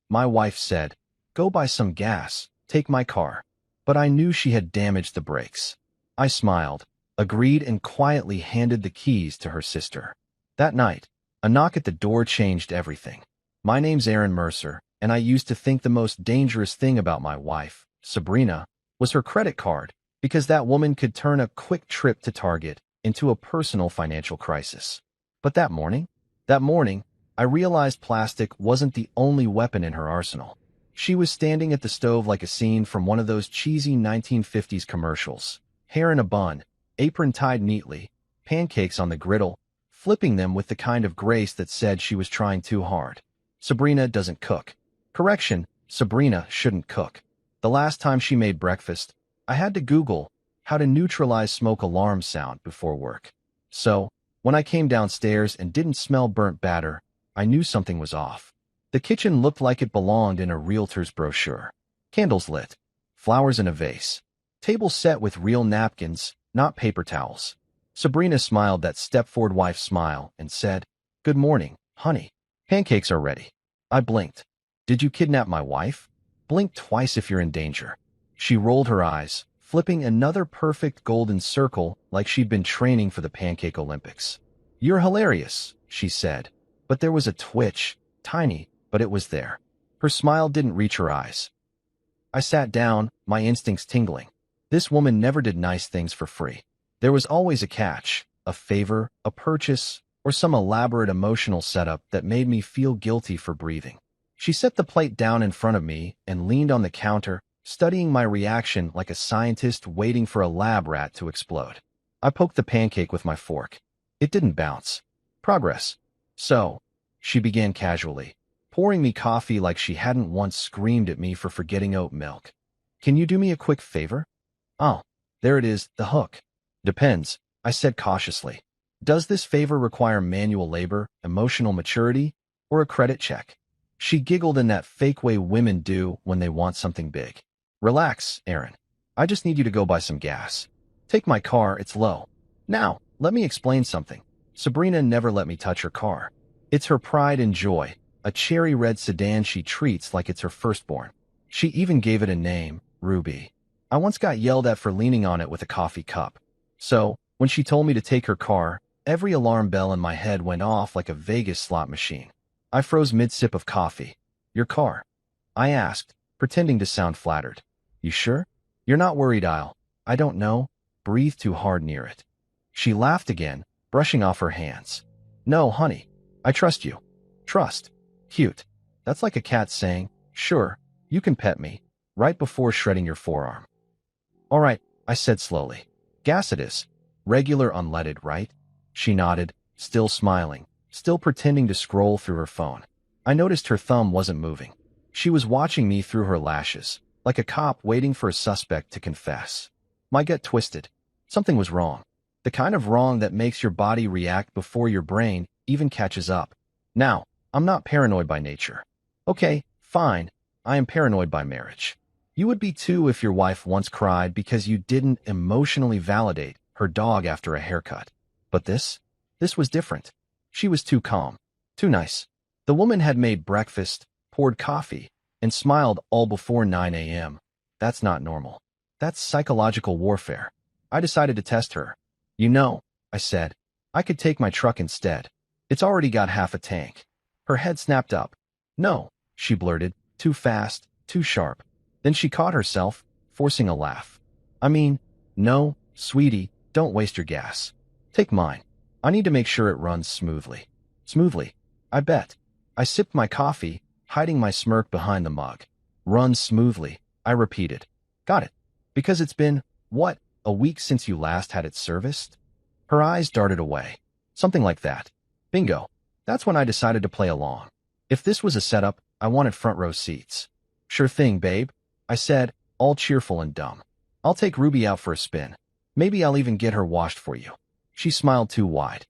My wife said, "Go buy some gas, take my car." But I knew she had damaged the brakes. I smiled, agreed, and quietly handed the keys to her sister. That night, a knock at the door changed everything. My name's Aaron Mercer, and I used to think the most dangerous thing about my wife, Sabrina, was her credit card, because that woman could turn a quick trip to Target into a personal financial crisis. But that morning, I realized plastic wasn't the only weapon in her arsenal. She was standing at the stove like a scene from one of those cheesy 1950s commercials. Hair in a bun, apron tied neatly, pancakes on the griddle, flipping them with the kind of grace that said she was trying too hard. Sabrina doesn't cook. Correction, Sabrina shouldn't cook. The last time she made breakfast, I had to Google how to neutralize smoke alarm sound before work. So, when I came downstairs and didn't smell burnt batter, I knew something was off. The kitchen looked like it belonged in a realtor's brochure. Candles lit, flowers in a vase, table set with real napkins, not paper towels. Sabrina smiled that Stepford wife smile and said, "Good morning, honey. Pancakes are ready." I blinked. "Did you kidnap my wife?" "Blink twice if you're in danger." She rolled her eyes, flipping another perfect golden circle like she'd been training for the Pancake Olympics. "You're hilarious," she said. But there was a twitch, tiny, but it was there. Her smile didn't reach her eyes. I sat down, my instincts tingling. This woman never did nice things for free. There was always a catch, a favor, a purchase, or some elaborate emotional setup that made me feel guilty for breathing. She set the plate down in front of me and leaned on the counter, studying my reaction like a scientist waiting for a lab rat to explode. I poked the pancake with my fork. It didn't bounce. Progress. "So," she began casually, pouring me coffee like she hadn't once screamed at me for forgetting oat milk. "Can you do me a quick favor?" "Oh, there it is, the hook." "Depends," I said cautiously. "Does this favor require manual labor, emotional maturity, or a credit check?" She giggled in that fake way women do when they want something big. "Relax, Aaron. I just need you to go buy some gas. Take my car, it's low." Now, let me explain something. Sabrina never let me touch her car. It's her pride and joy, a cherry red sedan she treats like it's her firstborn. She even gave it a name, Ruby. I once got yelled at for leaning on it with a coffee cup. So, when she told me to take her car, every alarm bell in my head went off like a Vegas slot machine. I froze mid-sip of coffee. "Your car?" I asked, pretending to sound flattered. "You sure? You're not worried I don't know, breathe too hard near it." She laughed again, brushing off her hands. "No, honey. I trust you." Trust. Cute. That's like a cat saying, "Sure, you can pet me," right before shredding your forearm. "All right," I said slowly. "Gas it is. Regular unleaded, right?" She nodded, still smiling, still pretending to scroll through her phone. I noticed her thumb wasn't moving. She was watching me through her lashes, like a cop waiting for a suspect to confess. My gut twisted. Something was wrong. The kind of wrong that makes your body react before your brain even catches up. Now, I'm not paranoid by nature. Okay, fine, I am paranoid by marriage. You would be too if your wife once cried because you didn't emotionally validate her dog after a haircut. But this was different. She was too calm, too nice. The woman had made breakfast, poured coffee, and smiled all before 9 a.m. That's not normal. That's psychological warfare. I decided to test her. "You know," I said, "I could take my truck instead. It's already got half a tank." Her head snapped up. "No," she blurted, too fast, too sharp. Then she caught herself, forcing a laugh. "I mean, no, sweetie, don't waste your gas. Take mine. I need to make sure it runs smoothly." "Smoothly? I bet." I sipped my coffee, hiding my smirk behind the mug. "Runs smoothly," I repeated. "Got it. Because it's been, what, a week since you last had it serviced?" Her eyes darted away. "Something like that." Bingo. That's when I decided to play along. If this was a setup, I wanted front row seats. "Sure thing, babe," I said, all cheerful and dumb. "I'll take Ruby out for a spin. Maybe I'll even get her washed for you." She smiled too wide.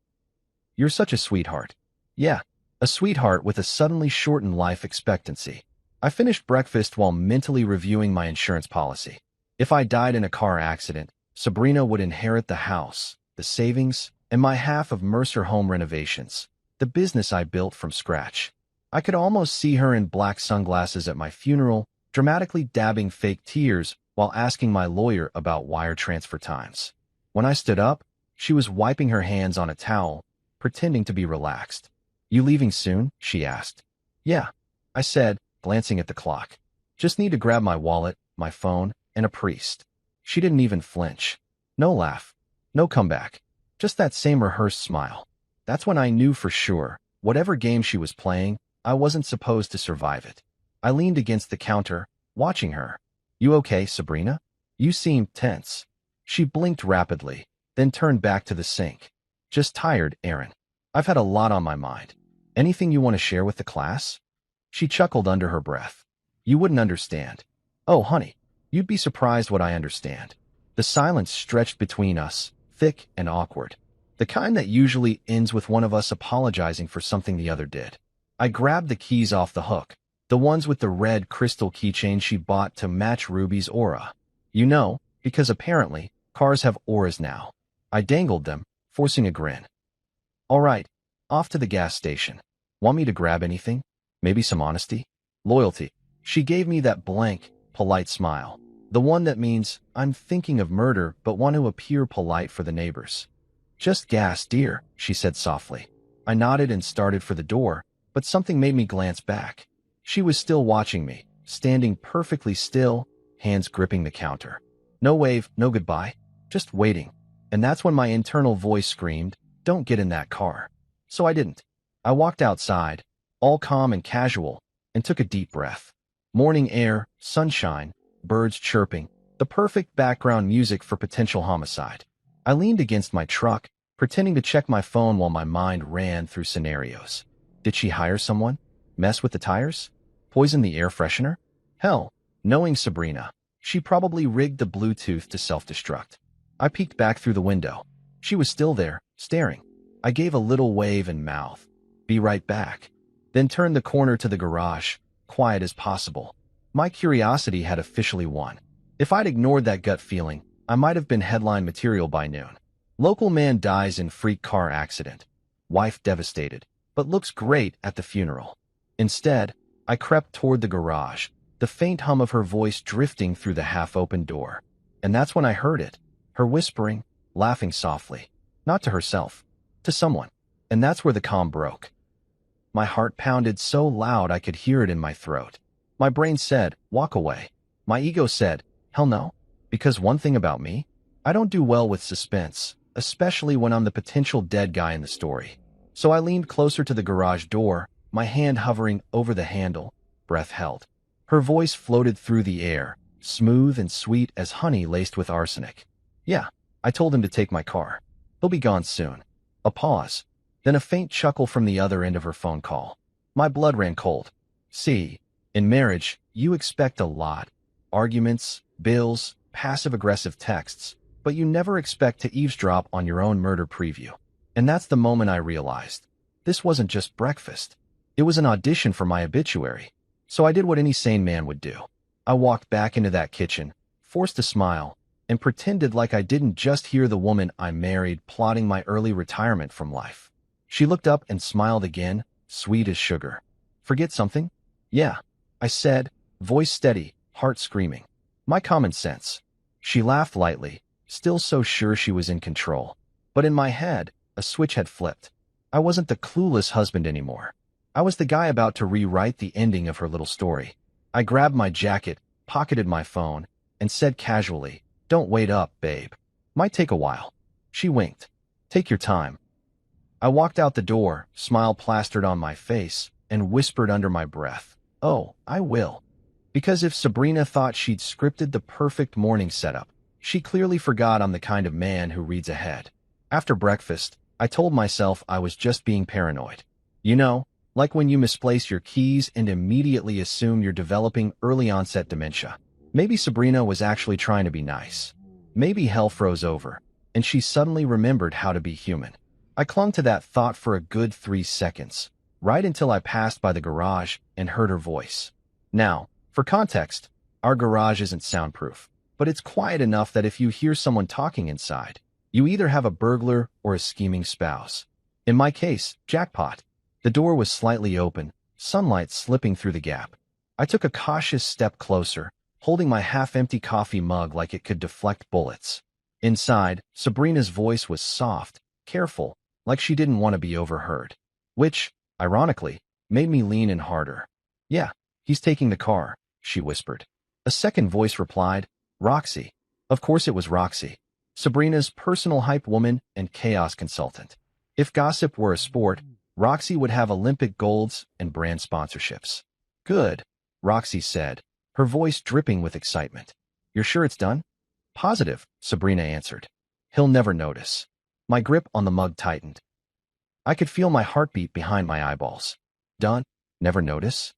"You're such a sweetheart." Yeah, a sweetheart with a suddenly shortened life expectancy. I finished breakfast while mentally reviewing my insurance policy. If I died in a car accident, Sabrina would inherit the house, the savings, and my half of Mercer Home Renovations, the business I built from scratch. I could almost see her in black sunglasses at my funeral, dramatically dabbing fake tears while asking my lawyer about wire transfer times. When I stood up, she was wiping her hands on a towel, pretending to be relaxed. "You leaving soon?" she asked. "Yeah," I said, glancing at the clock. "Just need to grab my wallet, my phone, and a priest." She didn't even flinch. No laugh. No comeback. Just that same rehearsed smile. That's when I knew for sure, whatever game she was playing, I wasn't supposed to survive it. I leaned against the counter, watching her. "You okay, Sabrina? You seem tense." She blinked rapidly, then turned back to the sink. "Just tired, Aaron. I've had a lot on my mind. Anything you want to share with the class?" She chuckled under her breath. "You wouldn't understand." "Oh, honey, you'd be surprised what I understand." The silence stretched between us, thick and awkward. The kind that usually ends with one of us apologizing for something the other did. I grabbed the keys off the hook, the ones with the red crystal keychain she bought to match Ruby's aura. You know, because apparently, cars have auras now. I dangled them, forcing a grin. "All right, off to the gas station. Want me to grab anything? Maybe some honesty? Loyalty?" She gave me that blank, polite smile. The one that means, I'm thinking of murder but want to appear polite for the neighbors. "Just gas, dear," she said softly. I nodded and started for the door, but something made me glance back. She was still watching me, standing perfectly still, hands gripping the counter. No wave, no goodbye, just waiting. And that's when my internal voice screamed, "Don't get in that car." So I didn't. I walked outside, all calm and casual, and took a deep breath. Morning air, sunshine, birds chirping, the perfect background music for potential homicide. I leaned against my truck, pretending to check my phone while my mind ran through scenarios. Did she hire someone? Mess with the tires? Poison the air freshener? Hell, knowing Sabrina, she probably rigged the Bluetooth to self-destruct. I peeked back through the window. She was still there, staring. I gave a little wave and mouth. "Be right back." Then turned the corner to the garage, quiet as possible. My curiosity had officially won. If I'd ignored that gut feeling, I might have been headline material by noon. Local man dies in freak car accident. Wife devastated, but looks great at the funeral. Instead, I crept toward the garage, the faint hum of her voice drifting through the half-open door. And that's when I heard it, her whispering, laughing softly. Not to herself, to someone. And that's where the calm broke. My heart pounded so loud I could hear it in my throat. My brain said, "Walk away." My ego said, "Hell no." Because one thing about me, I don't do well with suspense, especially when I'm the potential dead guy in the story. So I leaned closer to the garage door, my hand hovering over the handle, breath held. Her voice floated through the air, smooth and sweet as honey laced with arsenic. "Yeah, I told him to take my car. He'll be gone soon." A pause, then a faint chuckle from the other end of her phone call. My blood ran cold. See, in marriage, you expect a lot. Arguments, bills, passive-aggressive texts, but you never expect to eavesdrop on your own murder preview. And that's the moment I realized. This wasn't just breakfast. It was an audition for my obituary. So I did what any sane man would do. I walked back into that kitchen, forced a smile, and pretended like I didn't just hear the woman I married plotting my early retirement from life. She looked up and smiled again, sweet as sugar. "Forget something?" "Yeah," I said, voice steady, heart screaming. "My common sense." She laughed lightly, still so sure she was in control. But in my head, a switch had flipped. I wasn't the clueless husband anymore. I was the guy about to rewrite the ending of her little story. I grabbed my jacket, pocketed my phone, and said casually, "Don't wait up, babe. Might take a while." She winked. "Take your time." I walked out the door, smile plastered on my face, and whispered under my breath, "Oh, I will." Because if Sabrina thought she'd scripted the perfect morning setup, she clearly forgot I'm the kind of man who reads ahead. After breakfast, I told myself I was just being paranoid. You know, like when you misplace your keys and immediately assume you're developing early-onset dementia. Maybe Sabrina was actually trying to be nice. Maybe hell froze over, and she suddenly remembered how to be human. I clung to that thought for a good 3 seconds, right until I passed by the garage and heard her voice. Now, for context, our garage isn't soundproof, but it's quiet enough that if you hear someone talking inside, you either have a burglar or a scheming spouse. In my case, jackpot. The door was slightly open, sunlight slipping through the gap. I took a cautious step closer, holding my half-empty coffee mug like it could deflect bullets. Inside, Sabrina's voice was soft, careful, like she didn't want to be overheard. Which, ironically, made me lean in harder. "Yeah, he's taking the car," she whispered. A second voice replied, "Roxy." Of course it was Roxy, Sabrina's personal hype woman and chaos consultant. If gossip were a sport, Roxy would have Olympic golds and brand sponsorships. "Good," Roxy said, her voice dripping with excitement. "You're sure it's done?" "Positive," Sabrina answered. "He'll never notice." My grip on the mug tightened. I could feel my heartbeat behind my eyeballs. Done? Never notice?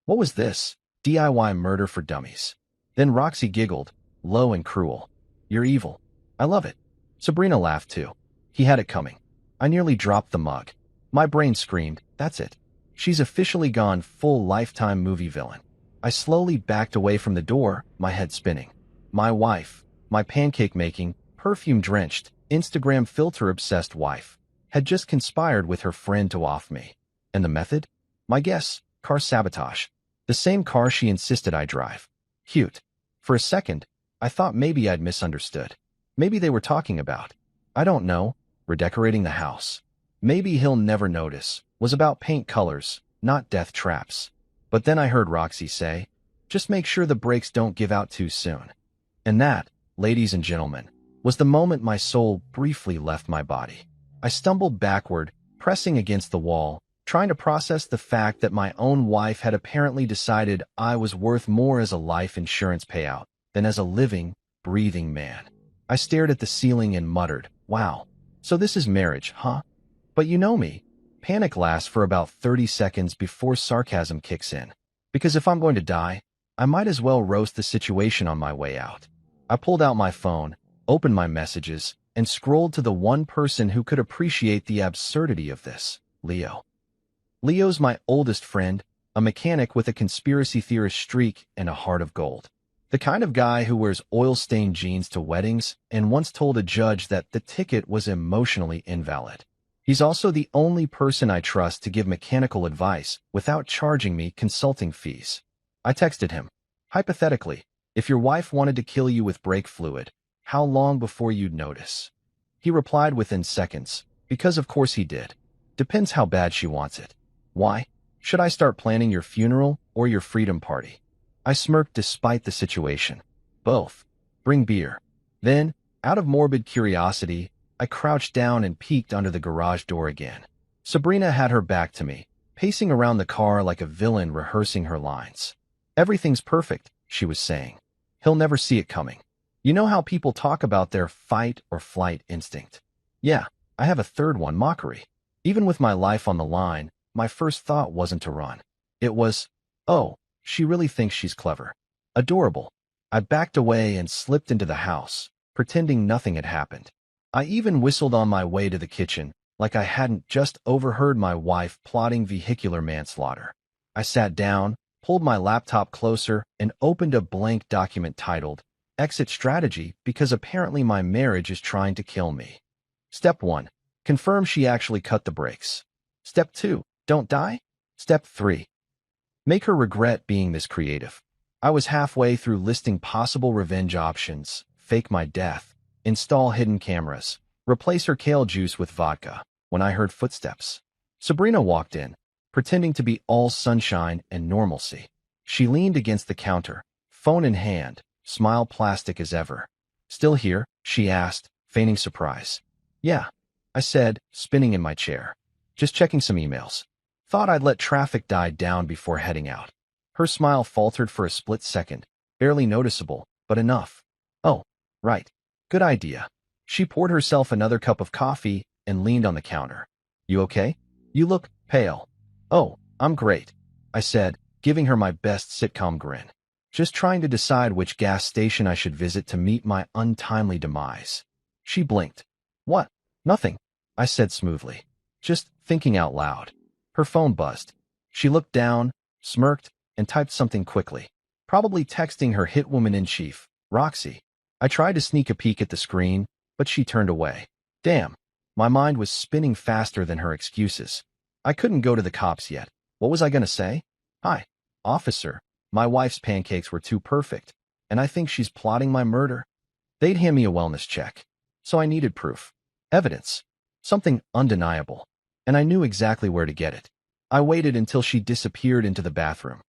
What was this? DIY murder for dummies. Then Roxy giggled, low and cruel. "You're evil. I love it." Sabrina laughed too. He had it coming. I nearly dropped the mug. My brain screamed, "That's it. She's officially gone full Lifetime movie villain." I slowly backed away from the door, my head spinning. My wife, my pancake-making, perfume-drenched, Instagram filter-obsessed wife, had just conspired with her friend to off me. And the method? My guess, car sabotage. The same car she insisted I drive. Cute. For a second, I thought maybe I'd misunderstood. Maybe they were talking about, I don't know, redecorating the house. Maybe he'll never notice, was about paint colors, not death traps. But then I heard Roxy say, "Just make sure the brakes don't give out too soon." And that, ladies and gentlemen, was the moment my soul briefly left my body. I stumbled backward, pressing against the wall, trying to process the fact that my own wife had apparently decided I was worth more as a life insurance payout than as a living, breathing man. I stared at the ceiling and muttered, "Wow, so this is marriage, huh?" But you know me. Panic lasts for about 30 seconds before sarcasm kicks in. Because if I'm going to die, I might as well roast the situation on my way out. I pulled out my phone, opened my messages, and scrolled to the one person who could appreciate the absurdity of this, Leo. Leo's my oldest friend, a mechanic with a conspiracy theorist streak and a heart of gold. The kind of guy who wears oil-stained jeans to weddings and once told a judge that the ticket was emotionally invalid. He's also the only person I trust to give mechanical advice without charging me consulting fees. I texted him, "Hypothetically, if your wife wanted to kill you with brake fluid, how long before you'd notice?" He replied within seconds, because of course he did. "Depends how bad she wants it." "Why? Should I start planning your funeral or your freedom party?" I smirked despite the situation. "Both. Bring beer." Then, out of morbid curiosity, I crouched down and peeked under the garage door again. Sabrina had her back to me, pacing around the car like a villain rehearsing her lines. "Everything's perfect," she was saying. "He'll never see it coming." You know how people talk about their fight or flight instinct? Yeah, I have a third one, mockery. Even with my life on the line, my first thought wasn't to run. It was, "Oh, she really thinks she's clever. Adorable." I backed away and slipped into the house, pretending nothing had happened. I even whistled on my way to the kitchen, like I hadn't just overheard my wife plotting vehicular manslaughter. I sat down, pulled my laptop closer, and opened a blank document titled, "Exit Strategy because apparently my marriage is trying to kill me." Step 1. Confirm she actually cut the brakes. Step 2. Don't die. Step 3. Make her regret being this creative. I was halfway through listing possible revenge options, fake my death, install hidden cameras, replace her kale juice with vodka, when I heard footsteps. Sabrina walked in, pretending to be all sunshine and normalcy. She leaned against the counter, phone in hand, smile plastic as ever. "Still here?" she asked, feigning surprise. "Yeah," I said, spinning in my chair. "Just checking some emails. Thought I'd let traffic die down before heading out." Her smile faltered for a split second, barely noticeable, but enough. "Oh, right. Good idea." She poured herself another cup of coffee and leaned on the counter. "You okay? You look pale." "Oh, I'm great," I said, giving her my best sitcom grin. "Just trying to decide which gas station I should visit to meet my untimely demise." She blinked. "What? Nothing," I said smoothly. "Just thinking out loud." Her phone buzzed. She looked down, smirked, and typed something quickly. Probably texting her hitwoman-in-chief, Roxy. I tried to sneak a peek at the screen, but she turned away. Damn, my mind was spinning faster than her excuses. I couldn't go to the cops yet. What was I gonna say? Hi, officer. My wife's pancakes were too perfect, and I think she's plotting my murder. They'd hand me a wellness check, so I needed proof. Evidence. Something undeniable. And I knew exactly where to get it. I waited until she disappeared into the bathroom.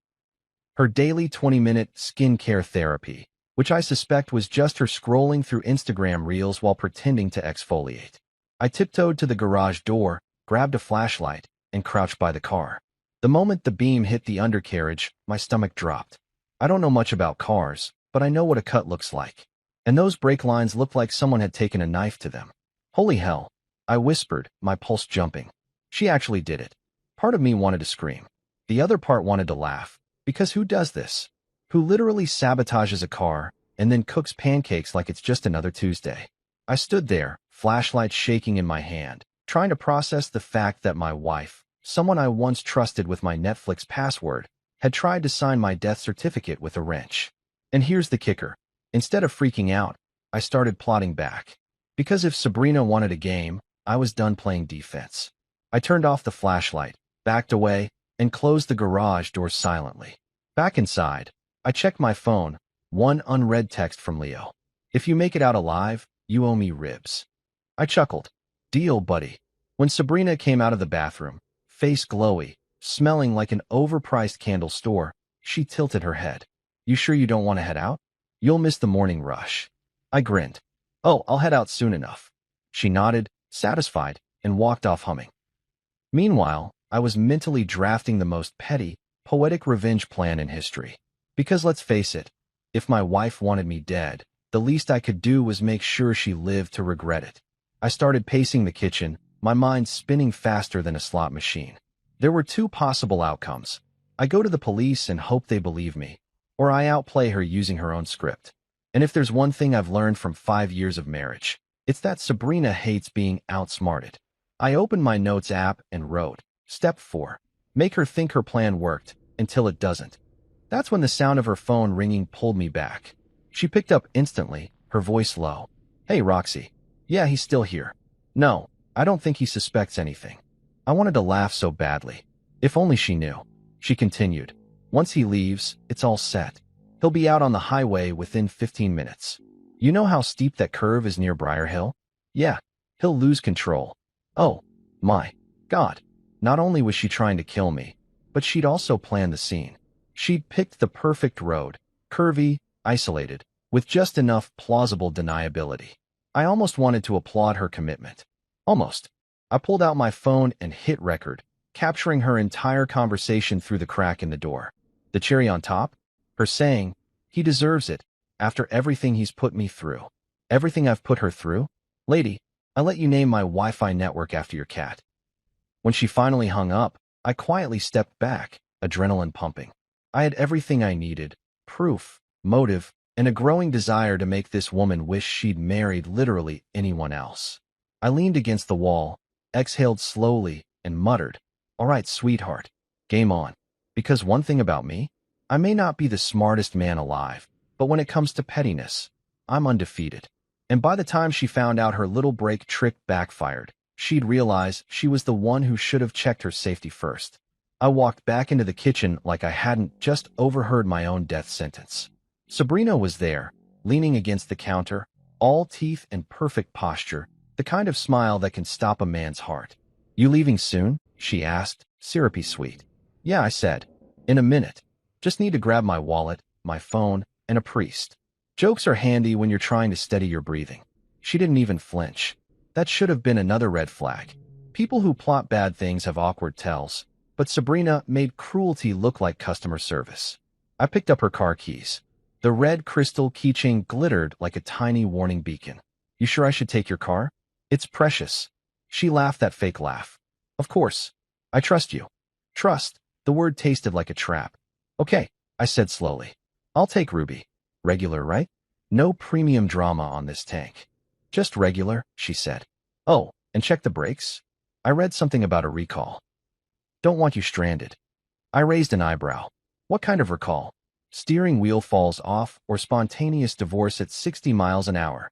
Her daily 20-minute skincare therapy, which I suspect was just her scrolling through Instagram reels while pretending to exfoliate. I tiptoed to the garage door, grabbed a flashlight, and crouched by the car. The moment the beam hit the undercarriage, my stomach dropped. I don't know much about cars, but I know what a cut looks like. And those brake lines looked like someone had taken a knife to them. Holy hell, I whispered, my pulse jumping. She actually did it. Part of me wanted to scream. The other part wanted to laugh. Because who does this? Who literally sabotages a car and then cooks pancakes like it's just another Tuesday? I stood there, flashlight shaking in my hand, trying to process the fact that my wife, someone I once trusted with my Netflix password, had tried to sign my death certificate with a wrench. And here's the kicker. Instead of freaking out, I started plotting back. Because if Sabrina wanted a game, I was done playing defense. I turned off the flashlight, backed away, and closed the garage door silently. Back inside, I checked my phone, one unread text from Leo. If you make it out alive, you owe me ribs. I chuckled. Deal, buddy. When Sabrina came out of the bathroom, face glowy, smelling like an overpriced candle store, she tilted her head. You sure you don't want to head out? You'll miss the morning rush. I grinned. Oh, I'll head out soon enough. She nodded, satisfied, and walked off humming. Meanwhile, I was mentally drafting the most petty, poetic revenge plan in history. Because let's face it, if my wife wanted me dead, the least I could do was make sure she lived to regret it. I started pacing the kitchen, my mind spinning faster than a slot machine. There were two possible outcomes. I go to the police and hope they believe me, or I outplay her using her own script. And if there's one thing I've learned from 5 years of marriage, it's that Sabrina hates being outsmarted. I opened my notes app and wrote, Step 4. Make her think her plan worked, until it doesn't. That's when the sound of her phone ringing pulled me back. She picked up instantly, her voice low. Hey, Roxy. Yeah, he's still here. No, I don't think he suspects anything. I wanted to laugh so badly. If only she knew. She continued. Once he leaves, it's all set. He'll be out on the highway within 15 minutes. You know how steep that curve is near Briar Hill? Yeah, he'll lose control. Oh, my God. Not only was she trying to kill me, but she'd also planned the scene. She'd picked the perfect road, curvy, isolated, with just enough plausible deniability. I almost wanted to applaud her commitment. Almost. I pulled out my phone and hit record, capturing her entire conversation through the crack in the door. The cherry on top? Her saying, he deserves it, after everything he's put me through. Everything I've put her through? Lady, I let you name my Wi-Fi network after your cat. When she finally hung up, I quietly stepped back, adrenaline pumping. I had everything I needed, proof, motive, and a growing desire to make this woman wish she'd married literally anyone else. I leaned against the wall, exhaled slowly, and muttered, All right, sweetheart, game on. Because one thing about me, I may not be the smartest man alive, but when it comes to pettiness, I'm undefeated. And by the time she found out her little break trick backfired, she'd realize she was the one who should have checked her safety first. I walked back into the kitchen like I hadn't just overheard my own death sentence. Sabrina was there, leaning against the counter, all teeth and perfect posture, the kind of smile that can stop a man's heart. You leaving soon? She asked, syrupy sweet. Yeah, I said. In a minute. Just need to grab my wallet, my phone, and a priest. Jokes are handy when you're trying to steady your breathing. She didn't even flinch. That should have been another red flag. People who plot bad things have awkward tells, but Sabrina made cruelty look like customer service. I picked up her car keys. The red crystal keychain glittered like a tiny warning beacon. You sure I should take your car? It's precious. She laughed that fake laugh. Of course. I trust you. Trust. The word tasted like a trap. Okay, I said slowly. I'll take Ruby. Regular, right? No premium drama on this tank. Just regular, she said. Oh, and check the brakes? I read something about a recall. Don't want you stranded. I raised an eyebrow. What kind of recall? Steering wheel falls off or spontaneous divorce at 60 miles an hour.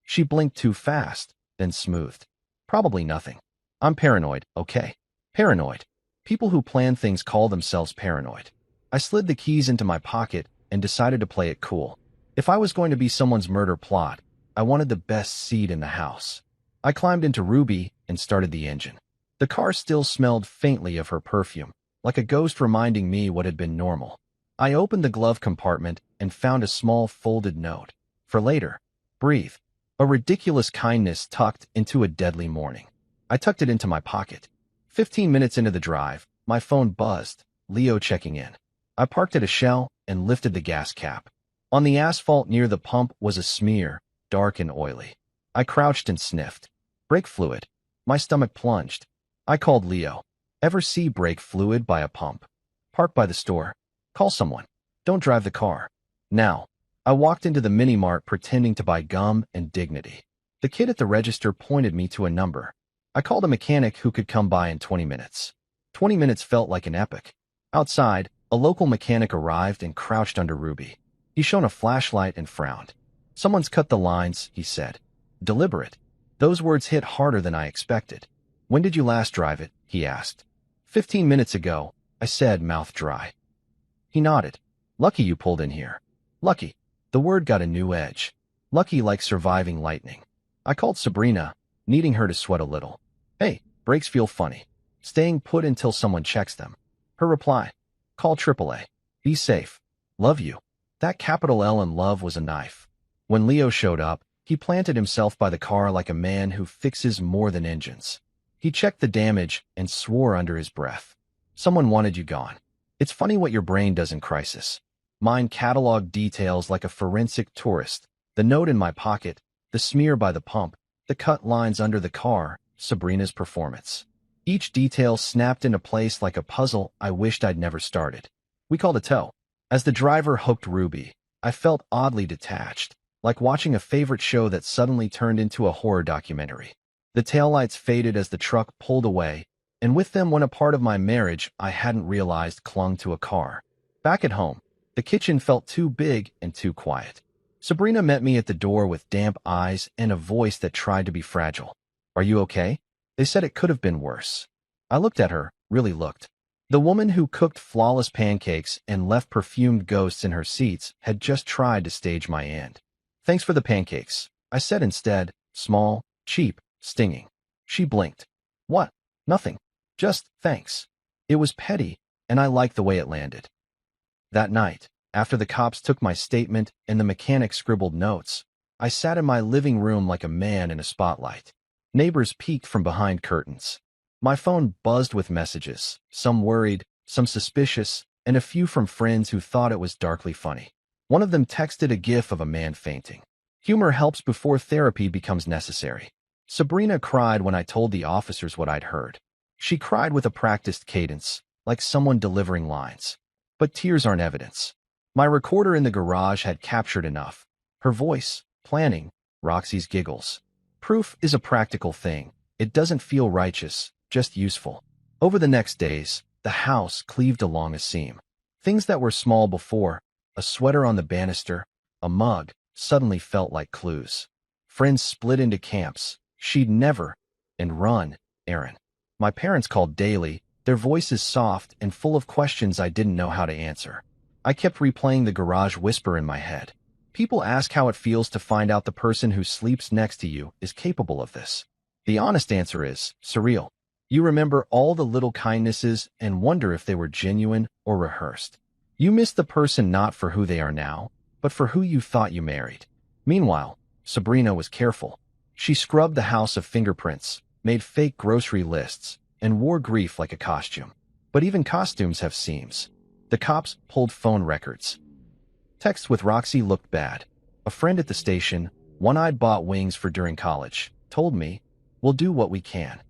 She blinked too fast, then smoothed. Probably nothing. I'm paranoid, okay? Paranoid. People who plan things call themselves paranoid. I slid the keys into my pocket and decided to play it cool. If I was going to be someone's murder plot, I wanted the best seat in the house. I climbed into Ruby and started the engine. The car still smelled faintly of her perfume, like a ghost reminding me what had been normal. I opened the glove compartment and found a small folded note. For later. Breathe. A ridiculous kindness tucked into a deadly morning. I tucked it into my pocket. 15 minutes into the drive, my phone buzzed. Leo checking in. I parked at a shell and lifted the gas cap. On the asphalt near the pump was a smear, dark and oily. I crouched and sniffed. Brake fluid. My stomach plunged. I called Leo. Ever see brake fluid by a pump? Park by the store. Call someone. Don't drive the car. Now. I walked into the mini-mart pretending to buy gum and dignity. The kid at the register pointed me to a number. I called a mechanic who could come by in 20 minutes. 20 minutes felt like an epic. Outside, a local mechanic arrived and crouched under Ruby. He shone a flashlight and frowned. Someone's cut the lines, he said. Deliberate. Those words hit harder than I expected. When did you last drive it? He asked. 15 minutes ago, I said, mouth dry. He nodded. Lucky you pulled in here. Lucky. The word got a new edge. Lucky like surviving lightning. I called Sabrina, needing her to sweat a little. Hey, brakes feel funny. Staying put until someone checks them. Her reply. Call AAA. Be safe. Love you. That capital L in love was a knife. When Leo showed up, he planted himself by the car like a man who fixes more than engines. He checked the damage and swore under his breath. Someone wanted you gone. It's funny what your brain does in crisis. Mine cataloged details like a forensic tourist. The note in my pocket, the smear by the pump, the cut lines under the car, Sabrina's performance. Each detail snapped into place like a puzzle I wished I'd never started. We called a tow. As the driver hooked Ruby, I felt oddly detached, like watching a favorite show that suddenly turned into a horror documentary. The taillights faded as the truck pulled away, and with them went a part of my marriage I hadn't realized clung to a car. Back at home, the kitchen felt too big and too quiet. Sabrina met me at the door with damp eyes and a voice that tried to be fragile. Are you okay? They said it could have been worse. I looked at her, really looked. The woman who cooked flawless pancakes and left perfumed ghosts in her seats had just tried to stage my end. Thanks for the pancakes, I said instead, small, cheap, stinging. She blinked. What? Nothing. Just thanks. It was petty, and I liked the way it landed. That night, after the cops took my statement and the mechanic scribbled notes, I sat in my living room like a man in a spotlight. Neighbors peeked from behind curtains. My phone buzzed with messages, some worried, some suspicious, and a few from friends who thought it was darkly funny. One of them texted a gif of a man fainting. Humor helps before therapy becomes necessary. Sabrina cried when I told the officers what I'd heard. She cried with a practiced cadence, like someone delivering lines. But tears aren't evidence. My recorder in the garage had captured enough. Her voice, planning, Roxy's giggles. Proof is a practical thing. It doesn't feel righteous, just useful. Over the next days, the house cleaved along a seam. Things that were small before, a sweater on the banister, a mug, suddenly felt like clues. Friends split into camps. She'd never, and run, Aaron. My parents called daily, their voices soft and full of questions I didn't know how to answer. I kept replaying the garage whisper in my head. People ask how it feels to find out the person who sleeps next to you is capable of this. The honest answer is surreal. You remember all the little kindnesses and wonder if they were genuine or rehearsed. You miss the person not for who they are now, but for who you thought you married. Meanwhile, Sabrina was careful. She scrubbed the house of fingerprints, made fake grocery lists, and wore grief like a costume. But even costumes have seams. The cops pulled phone records. Texts with Roxy looked bad. A friend at the station, one I'd bought wings for during college, told me, "We'll do what we can."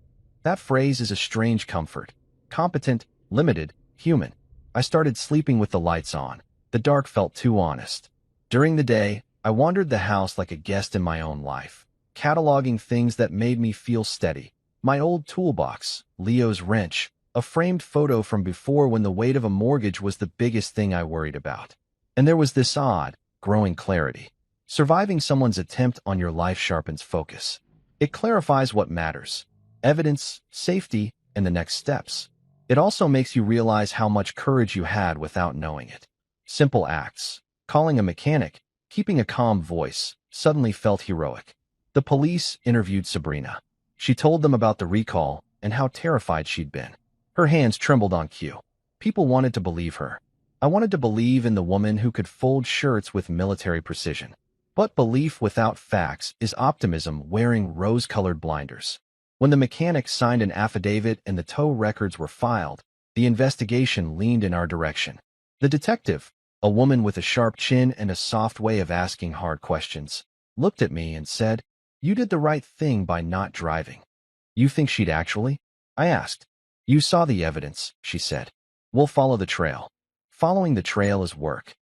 That phrase is a strange comfort. Competent, limited, human. I started sleeping with the lights on. The dark felt too honest. During the day, I wandered the house like a guest in my own life, cataloging things that made me feel steady. My old toolbox, Leo's wrench, a framed photo from before when the weight of a mortgage was the biggest thing I worried about. And there was this odd, growing clarity. Surviving someone's attempt on your life sharpens focus. It clarifies what matters. Evidence, safety, and the next steps. It also makes you realize how much courage you had without knowing it. Simple acts, calling a mechanic, keeping a calm voice, suddenly felt heroic. The police interviewed Sabrina. She told them about the recall and how terrified she'd been. Her hands trembled on cue. People wanted to believe her. I wanted to believe in the woman who could fold shirts with military precision. But belief without facts is optimism wearing rose-colored blinders. When the mechanic signed an affidavit and the tow records were filed, the investigation leaned in our direction. The detective, a woman with a sharp chin and a soft way of asking hard questions, looked at me and said, "You did the right thing by not driving." "You think she'd actually?" I asked. "You saw the evidence," she said. "We'll follow the trail." Following the trail is work.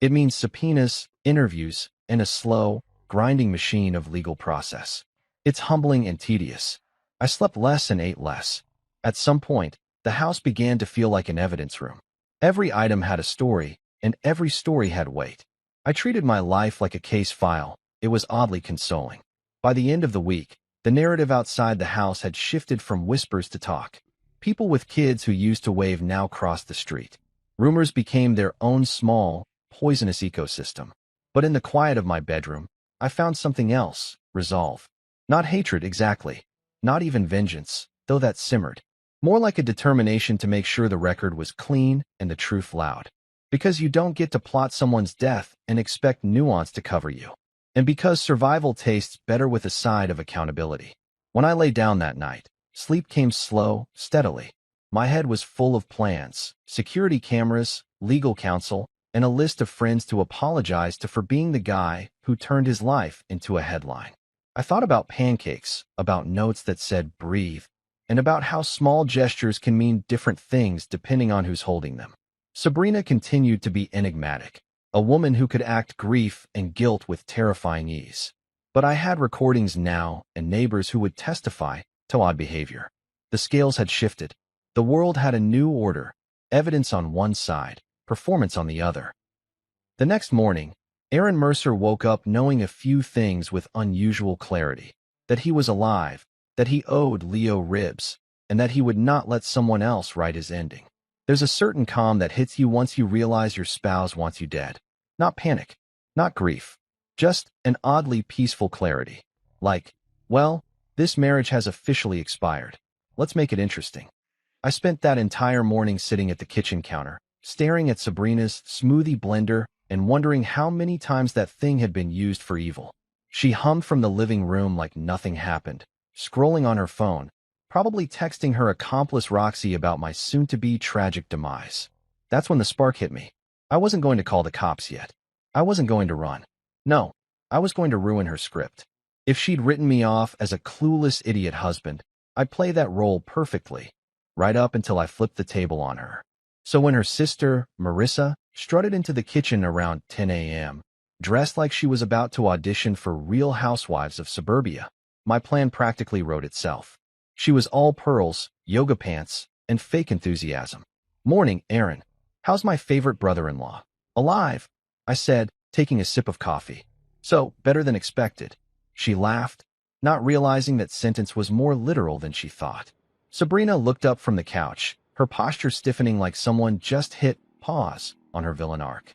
It means subpoenas, interviews, and a slow, grinding machine of legal process. It's humbling and tedious. I slept less and ate less. At some point, the house began to feel like an evidence room. Every item had a story, and every story had weight. I treated my life like a case file. It was oddly consoling. By the end of the week, the narrative outside the house had shifted from whispers to talk. People with kids who used to wave now crossed the street. Rumors became their own small, poisonous ecosystem. But in the quiet of my bedroom, I found something else: resolve. Not hatred exactly. Not even vengeance, though that simmered. More like a determination to make sure the record was clean and the truth loud. Because you don't get to plot someone's death and expect nuance to cover you. And because survival tastes better with a side of accountability. When I lay down that night, sleep came slow, steadily. My head was full of plans, security cameras, legal counsel, and a list of friends to apologize to for being the guy who turned his life into a headline. I thought about pancakes, about notes that said breathe, and about how small gestures can mean different things depending on who's holding them. Sabrina continued to be enigmatic, a woman who could act grief and guilt with terrifying ease. But I had recordings now and neighbors who would testify to odd behavior. The scales had shifted. The world had a new order, evidence on one side, performance on the other. The next morning, Aaron Mercer woke up knowing a few things with unusual clarity. That he was alive, that he owed Leo ribs, and that he would not let someone else write his ending. There's a certain calm that hits you once you realize your spouse wants you dead. Not panic, not grief, just an oddly peaceful clarity. Like, well, this marriage has officially expired. Let's make it interesting. I spent that entire morning sitting at the kitchen counter, staring at Sabrina's smoothie blender and wondering how many times that thing had been used for evil. She hummed from the living room like nothing happened, scrolling on her phone, probably texting her accomplice Roxy about my soon-to-be tragic demise. That's when the spark hit me. I wasn't going to call the cops yet. I wasn't going to run. No, I was going to ruin her script. If she'd written me off as a clueless idiot husband, I'd play that role perfectly, right up until I flipped the table on her. So when her sister, Marissa, strutted into the kitchen around 10 a.m., dressed like she was about to audition for Real Housewives of Suburbia, my plan practically wrote itself. She was all pearls, yoga pants, and fake enthusiasm. "Morning, Aaron. How's my favorite brother-in-law?" "Alive," I said, taking a sip of coffee. "So, better than expected." She laughed, not realizing that sentence was more literal than she thought. Sabrina looked up from the couch, her posture stiffening like someone just hit pause on her villain arc.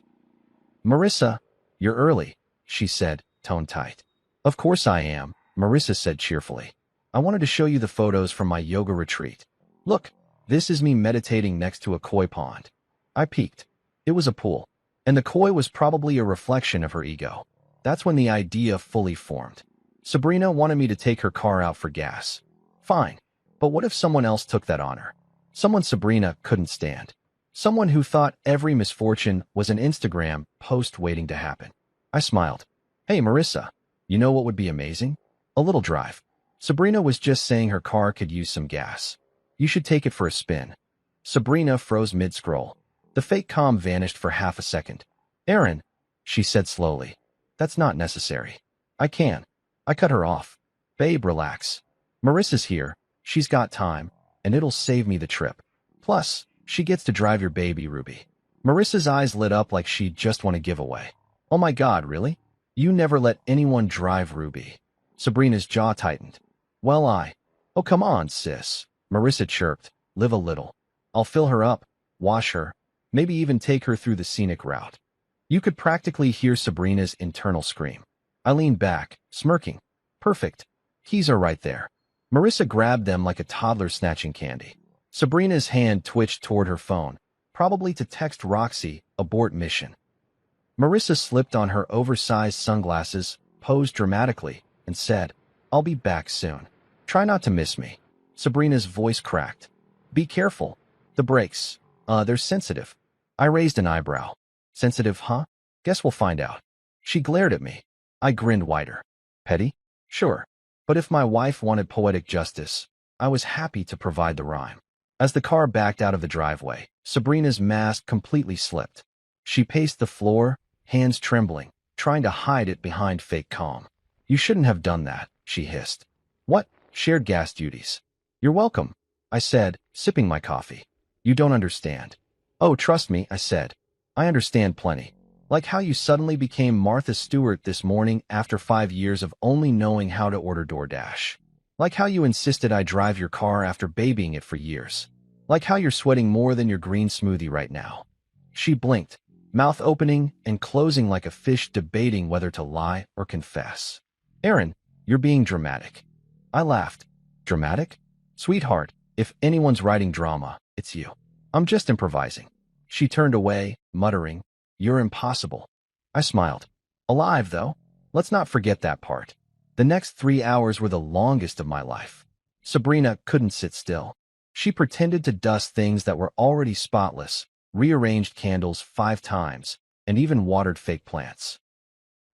"Marissa, you're early," she said, tone tight. "Of course I am," Marissa said cheerfully. "I wanted to show you the photos from my yoga retreat. Look, this is me meditating next to a koi pond." I peeked. It was a pool, and the koi was probably a reflection of her ego. That's when the idea fully formed. Sabrina wanted me to take her car out for gas. Fine, but what if someone else took that honor? Someone Sabrina couldn't stand. Someone who thought every misfortune was an Instagram post waiting to happen. I smiled. "Hey, Marissa, you know what would be amazing? A little drive." Sabrina was just saying her car could use some gas. "You should take it for a spin." Sabrina froze mid-scroll. The fake calm vanished for half a second. "Aaron," she said slowly, "that's not necessary. I can." I cut her off. "Babe, relax. Marissa's here, she's got time, and it'll save me the trip. Plus, she gets to drive your baby, Ruby." Marissa's eyes lit up like she'd just want to give away. "Oh my God, really? You never let anyone drive Ruby." Sabrina's jaw tightened. "Well, oh come on, sis," Marissa chirped, "live a little." I'll fill her up, wash her, maybe even take her through the scenic route. You could practically hear Sabrina's internal scream. I leaned back, smirking. Perfect. Keys are right there. Marissa grabbed them like a toddler snatching candy. Sabrina's hand twitched toward her phone, probably to text Roxy, abort mission. Marissa slipped on her oversized sunglasses, posed dramatically, and said, I'll be back soon. Try not to miss me. Sabrina's voice cracked. Be careful. The brakes. They're sensitive. I raised an eyebrow. Sensitive, huh? Guess we'll find out. She glared at me. I grinned wider. Petty? Sure. But if my wife wanted poetic justice, I was happy to provide the rhyme. As the car backed out of the driveway, Sabrina's mask completely slipped. She paced the floor, hands trembling, trying to hide it behind fake calm. You shouldn't have done that, she hissed. What? Shared gas duties. You're welcome, I said, sipping my coffee. You don't understand. Oh, trust me, I said. I understand plenty. Like how you suddenly became Martha Stewart this morning after 5 years of only knowing how to order DoorDash. Like how you insisted I drive your car after babying it for years. Like how you're sweating more than your green smoothie right now. She blinked, mouth opening and closing like a fish debating whether to lie or confess. Erin, you're being dramatic. I laughed. Dramatic? Sweetheart, if anyone's writing drama, it's you. I'm just improvising. She turned away, muttering, You're impossible. I smiled. Alive, though. Let's not forget that part. The next 3 hours were the longest of my life. Sabrina couldn't sit still. She pretended to dust things that were already spotless, rearranged candles 5 times, and even watered fake plants.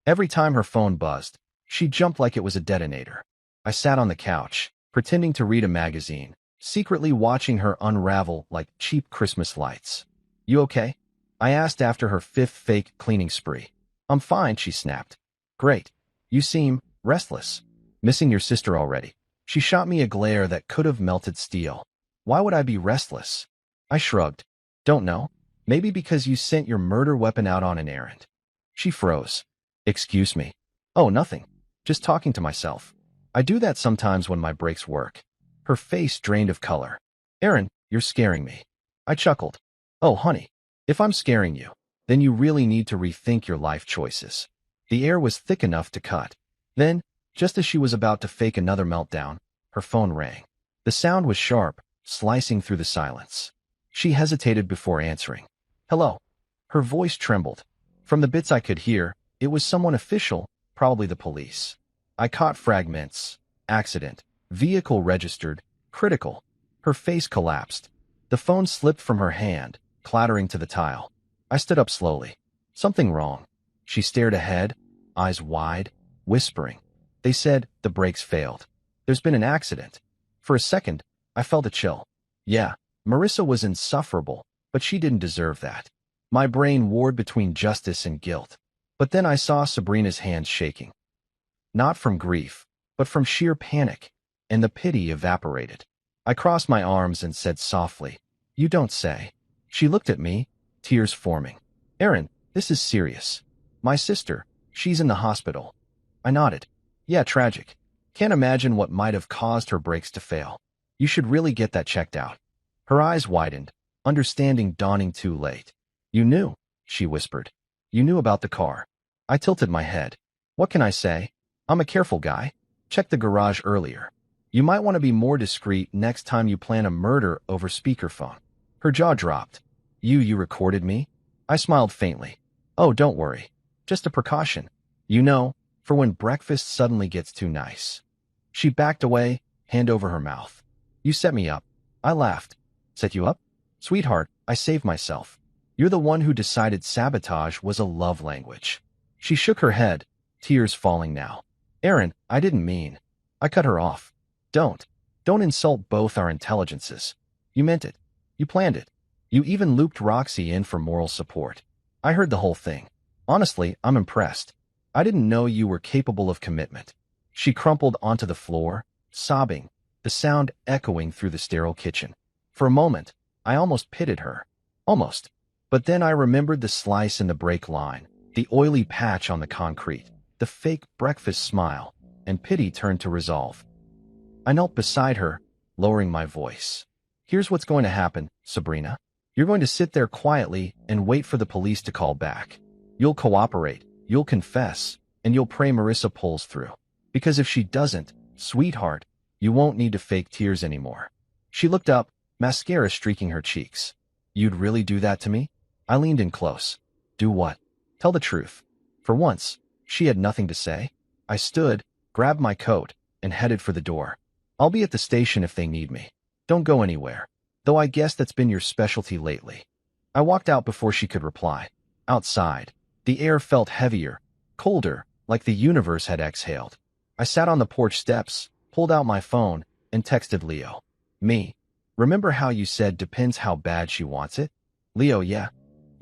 Every time her phone buzzed, she jumped like it was a detonator. I sat on the couch, pretending to read a magazine, secretly watching her unravel like cheap Christmas lights. You okay? I asked after her 5th fake cleaning spree. I'm fine, she snapped. Great. You seem restless. Missing your sister already. She shot me a glare that could have melted steel. Why would I be restless? I shrugged. Don't know. Maybe because you sent your murder weapon out on an errand. She froze. Excuse me. Oh, nothing. Just talking to myself. I do that sometimes when my breaks work. Her face drained of color. Erin, you're scaring me. I chuckled. Oh, honey. If I'm scaring you, then you really need to rethink your life choices. The air was thick enough to cut. Then, just as she was about to fake another meltdown, her phone rang. The sound was sharp, slicing through the silence. She hesitated before answering. Hello. Her voice trembled. From the bits I could hear, it was someone official, probably the police. I caught fragments. Accident. Vehicle registered. Critical. Her face collapsed. The phone slipped from her hand, clattering to the tile. I stood up slowly. Something wrong. She stared ahead, eyes wide, whispering. They said the brakes failed. There's been an accident. For a second, I felt a chill. Yeah, Marissa was insufferable, but she didn't deserve that. My brain warred between justice and guilt. But then I saw Sabrina's hands shaking. Not from grief, but from sheer panic, and the pity evaporated. I crossed my arms and said softly, You don't say. She looked at me, tears forming. Erin, this is serious. My sister, she's in the hospital. I nodded. Yeah, tragic. Can't imagine what might have caused her brakes to fail. You should really get that checked out. Her eyes widened, understanding dawning too late. You knew, she whispered. You knew about the car. I tilted my head. What can I say? I'm a careful guy. Check the garage earlier. You might want to be more discreet next time you plan a murder over speakerphone. Her jaw dropped. You recorded me? I smiled faintly. Oh, don't worry. Just a precaution. You know, for when breakfast suddenly gets too nice. She backed away, hand over her mouth. You set me up. I laughed. Set you up? Sweetheart, I saved myself. You're the one who decided sabotage was a love language. She shook her head, tears falling now. Erin, I didn't mean. I cut her off. Don't insult both our intelligences. You meant it. You planned it. You even looped Roxy in for moral support. I heard the whole thing. Honestly, I'm impressed. I didn't know you were capable of commitment. She crumpled onto the floor, sobbing, the sound echoing through the sterile kitchen. For a moment, I almost pitied her. Almost. But then I remembered the slice in the brake line, the oily patch on the concrete, the fake breakfast smile, and pity turned to resolve. I knelt beside her, lowering my voice. Here's what's going to happen, Sabrina. You're going to sit there quietly and wait for the police to call back. You'll cooperate, you'll confess, and you'll pray Marissa pulls through. Because if she doesn't, sweetheart, you won't need to fake tears anymore. She looked up, mascara streaking her cheeks. You'd really do that to me? I leaned in close. Do what? Tell the truth. For once, she had nothing to say. I stood, grabbed my coat, and headed for the door. I'll be at the station if they need me. Don't go anywhere. Though I guess that's been your specialty lately. I walked out before she could reply. Outside, the air felt heavier, colder, like the universe had exhaled. I sat on the porch steps, pulled out my phone, and texted Leo. Me. Remember how you said depends how bad she wants it? Leo, yeah.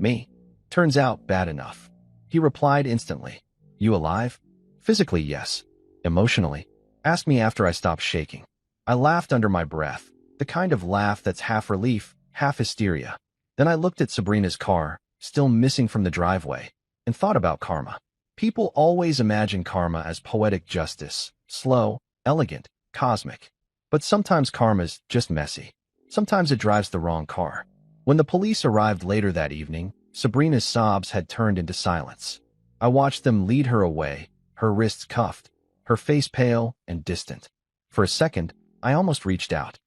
Me. Turns out bad enough. He replied instantly. You alive? Physically, yes. Emotionally? Ask me after I stop shaking. I laughed under my breath, the kind of laugh that's half relief, half hysteria. Then I looked at Sabrina's car, still missing from the driveway, and thought about karma. People always imagine karma as poetic justice, slow, elegant, cosmic. But sometimes karma's just messy. Sometimes it drives the wrong car. When the police arrived later that evening, Sabrina's sobs had turned into silence. I watched them lead her away, her wrists cuffed, her face pale and distant. For a second, I almost reached out.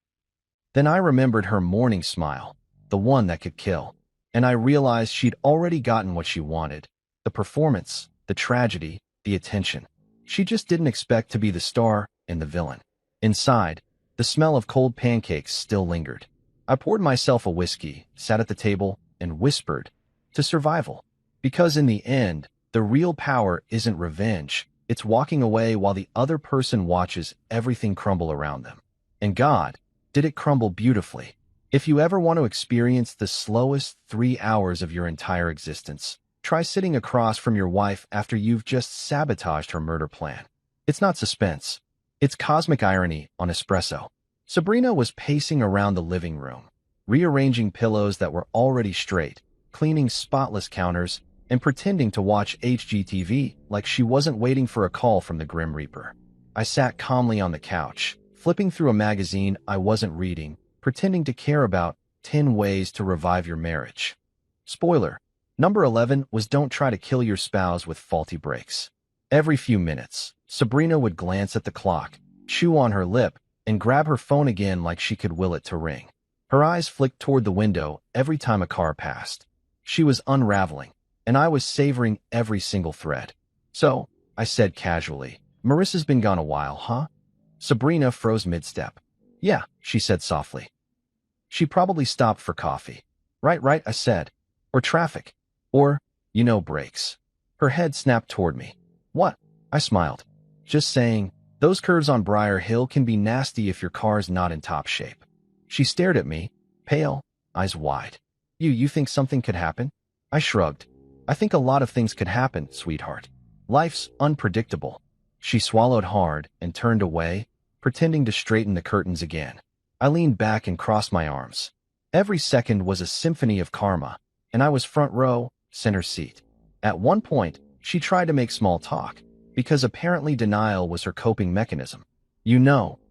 Then I remembered her morning smile, the one that could kill. And I realized she'd already gotten what she wanted. The performance, the tragedy, the attention. She just didn't expect to be the star and the villain. Inside, the smell of cold pancakes still lingered. I poured myself a whiskey, sat at the table, and whispered, to survival. Because in the end, the real power isn't revenge. It's walking away while the other person watches everything crumble around them. And God, did it crumble beautifully. If you ever want to experience the slowest 3 hours of your entire existence, try sitting across from your wife after you've just sabotaged her murder plan. It's not suspense. It's cosmic irony on espresso. Sabrina was pacing around the living room, rearranging pillows that were already straight, cleaning spotless counters, and pretending to watch HGTV like she wasn't waiting for a call from the Grim Reaper. I sat calmly on the couch, flipping through a magazine I wasn't reading, pretending to care about 10 ways to revive your marriage. Spoiler, number 11 was don't try to kill your spouse with faulty brakes. Every few minutes, Sabrina would glance at the clock, chew on her lip, and grab her phone again like she could will it to ring. Her eyes flicked toward the window every time a car passed. She was unraveling, and I was savoring every single thread. So, I said casually, Marissa's been gone a while, huh? Sabrina froze mid-step. Yeah, she said softly. She probably stopped for coffee. Right, I said. Or traffic. Or, brakes. Her head snapped toward me. What? I smiled. Just saying, those curves on Briar Hill can be nasty if your car's not in top shape. She stared at me, pale, eyes wide. You think something could happen? I shrugged. I think a lot of things could happen, sweetheart. Life's unpredictable. She swallowed hard and turned away, pretending to straighten the curtains again. I leaned back and crossed my arms. Every second was a symphony of karma, and I was front row, center seat. At one point, she tried to make small talk, because apparently denial was her coping mechanism.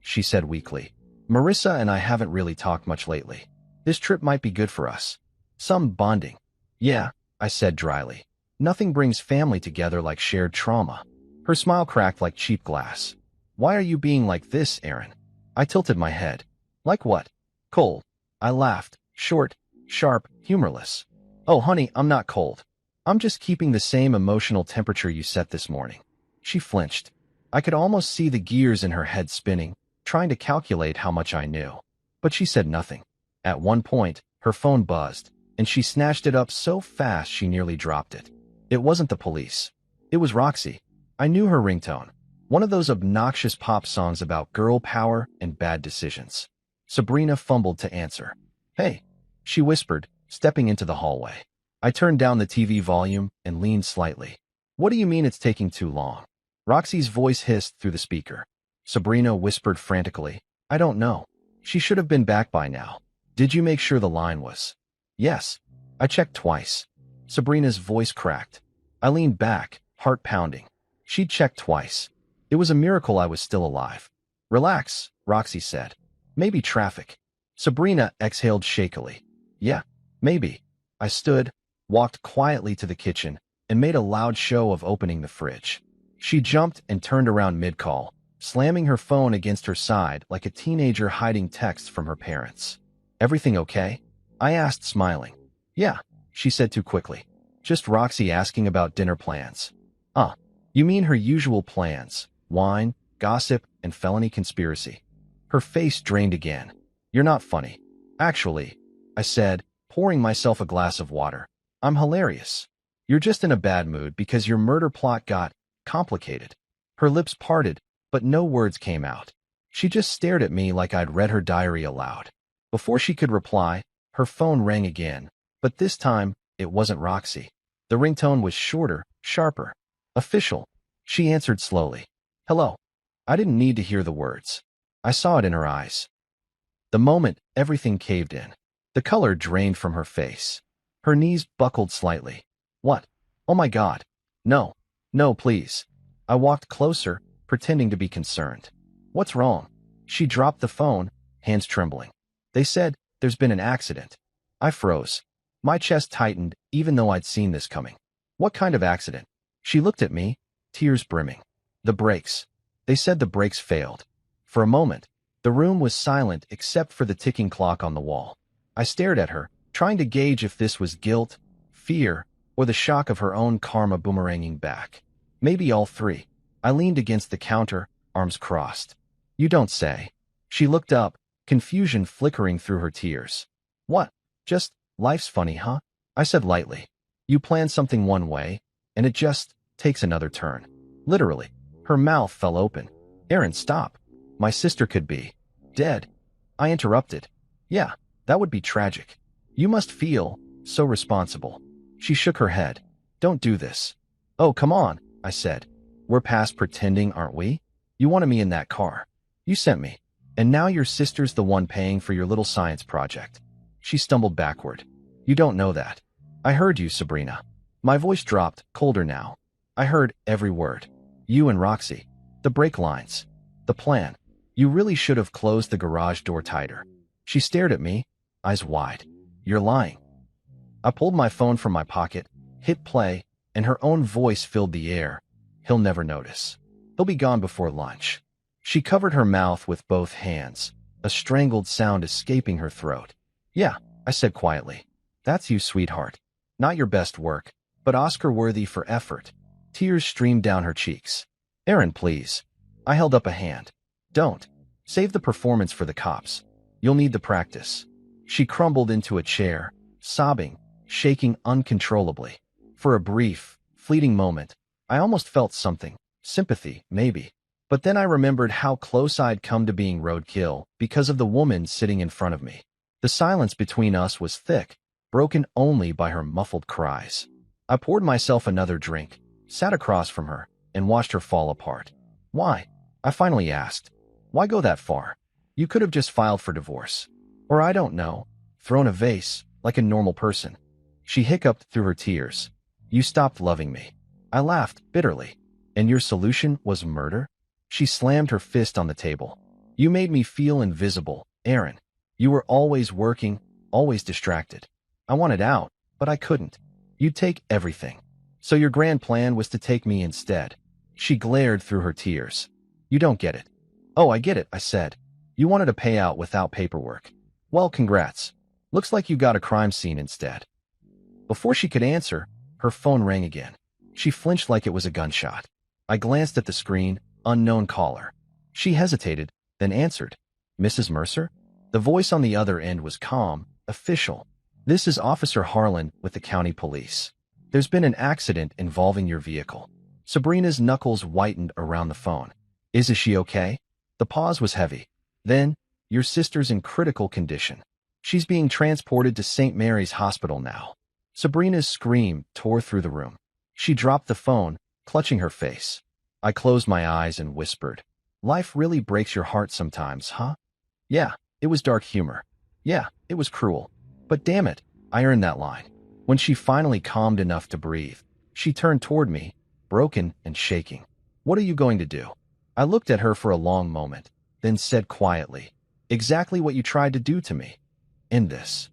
She said weakly, Marissa and I haven't really talked much lately. This trip might be good for us. Some bonding. Yeah, I said dryly. Nothing brings family together like shared trauma. Her smile cracked like cheap glass. Why are you being like this, Aaron? I tilted my head. Like what? Cold. I laughed, short, sharp, humorless. Oh, honey, I'm not cold. I'm just keeping the same emotional temperature you set this morning. She flinched. I could almost see the gears in her head spinning, trying to calculate how much I knew. But she said nothing. At one point, her phone buzzed, and she snatched it up so fast she nearly dropped it. It wasn't the police. It was Roxy. I knew her ringtone. One of those obnoxious pop songs about girl power and bad decisions. Sabrina fumbled to answer. Hey, she whispered, stepping into the hallway. I turned down the TV volume and leaned slightly. What do you mean it's taking too long? Roxy's voice hissed through the speaker. Sabrina whispered frantically. I don't know. She should have been back by now. Did you make sure the line was? Yes. I checked twice. Sabrina's voice cracked. I leaned back, heart pounding. She'd checked twice. It was a miracle I was still alive. Relax, Roxy said. Maybe traffic. Sabrina exhaled shakily. Yeah, maybe. I stood, walked quietly to the kitchen, and made a loud show of opening the fridge. She jumped and turned around mid-call, slamming her phone against her side like a teenager hiding texts from her parents. Everything okay? I asked, smiling. Yeah, she said too quickly. Just Roxy asking about dinner plans. You mean her usual plans, wine, gossip, and felony conspiracy. Her face drained again. You're not funny. Actually, I said, pouring myself a glass of water. I'm hilarious. You're just in a bad mood because your murder plot got complicated. Her lips parted, but no words came out. She just stared at me like I'd read her diary aloud. Before she could reply, her phone rang again, but this time, it wasn't Roxy. The ringtone was shorter, sharper. Official. She answered slowly. Hello. I didn't need to hear the words. I saw it in her eyes. The moment, everything caved in. The color drained from her face. Her knees buckled slightly. What? Oh my God. No. No, please. I walked closer, pretending to be concerned. What's wrong? She dropped the phone, hands trembling. They said, there's been an accident. I froze. My chest tightened, even though I'd seen this coming. What kind of accident? She looked at me, tears brimming. The brakes. They said the brakes failed. For a moment, the room was silent except for the ticking clock on the wall. I stared at her, trying to gauge if this was guilt, fear, or the shock of her own karma boomeranging back. Maybe all three. I leaned against the counter, arms crossed. You don't say. She looked up, confusion flickering through her tears. What? Just, life's funny, huh? I said lightly. You plan something one way, and it just takes another turn. Literally. Her mouth fell open. Aaron, stop. My sister could be dead. I interrupted. Yeah, that would be tragic. You must feel so responsible. She shook her head. Don't do this. Oh, come on, I said. We're past pretending, aren't we? You wanted me in that car. You sent me. And now your sister's the one paying for your little science project. She stumbled backward. You don't know that. I heard you, Sabrina. My voice dropped, colder now. I heard every word. You and Roxy. The brake lines. The plan. You really should have closed the garage door tighter. She stared at me, eyes wide. You're lying. I pulled my phone from my pocket, hit play, and her own voice filled the air. He'll never notice. He'll be gone before lunch. She covered her mouth with both hands, a strangled sound escaping her throat. Yeah, I said quietly. That's you, sweetheart. Not your best work, but Oscar-worthy for effort. Tears streamed down her cheeks. Aaron, please. I held up a hand. Don't. Save the performance for the cops. You'll need the practice. She crumbled into a chair, sobbing, shaking uncontrollably. For a brief, fleeting moment, I almost felt something. Sympathy, maybe. But then I remembered how close I'd come to being roadkill because of the woman sitting in front of me. The silence between us was thick, broken only by her muffled cries. I poured myself another drink, sat across from her, and watched her fall apart. Why? I finally asked. Why go that far? You could have just filed for divorce. Or I don't know, thrown a vase, like a normal person. She hiccuped through her tears. You stopped loving me. I laughed, bitterly. And your solution was murder? She slammed her fist on the table. You made me feel invisible, Aaron. You were always working, always distracted. I wanted out, but I couldn't. You'd take everything. So your grand plan was to take me instead. She glared through her tears. You don't get it. Oh, I get it, I said. You wanted a payout without paperwork. Well, congrats. Looks like you got a crime scene instead. Before she could answer, her phone rang again. She flinched like it was a gunshot. I glanced at the screen, unknown caller. She hesitated, then answered. Mrs. Mercer? The voice on the other end was calm, official. This is Officer Harlan with the county police. There's been an accident involving your vehicle. Sabrina's knuckles whitened around the phone. Is she okay? The pause was heavy. Then, your sister's in critical condition. She's being transported to St. Mary's Hospital now. Sabrina's scream tore through the room. She dropped the phone, clutching her face. I closed my eyes and whispered, life really breaks your heart sometimes, huh? Yeah, it was dark humor. Yeah, it was cruel. But damn it, I earned that line. When she finally calmed enough to breathe, she turned toward me, broken and shaking. What are you going to do? I looked at her for a long moment, then said quietly, Exactly what you tried to do to me. In this.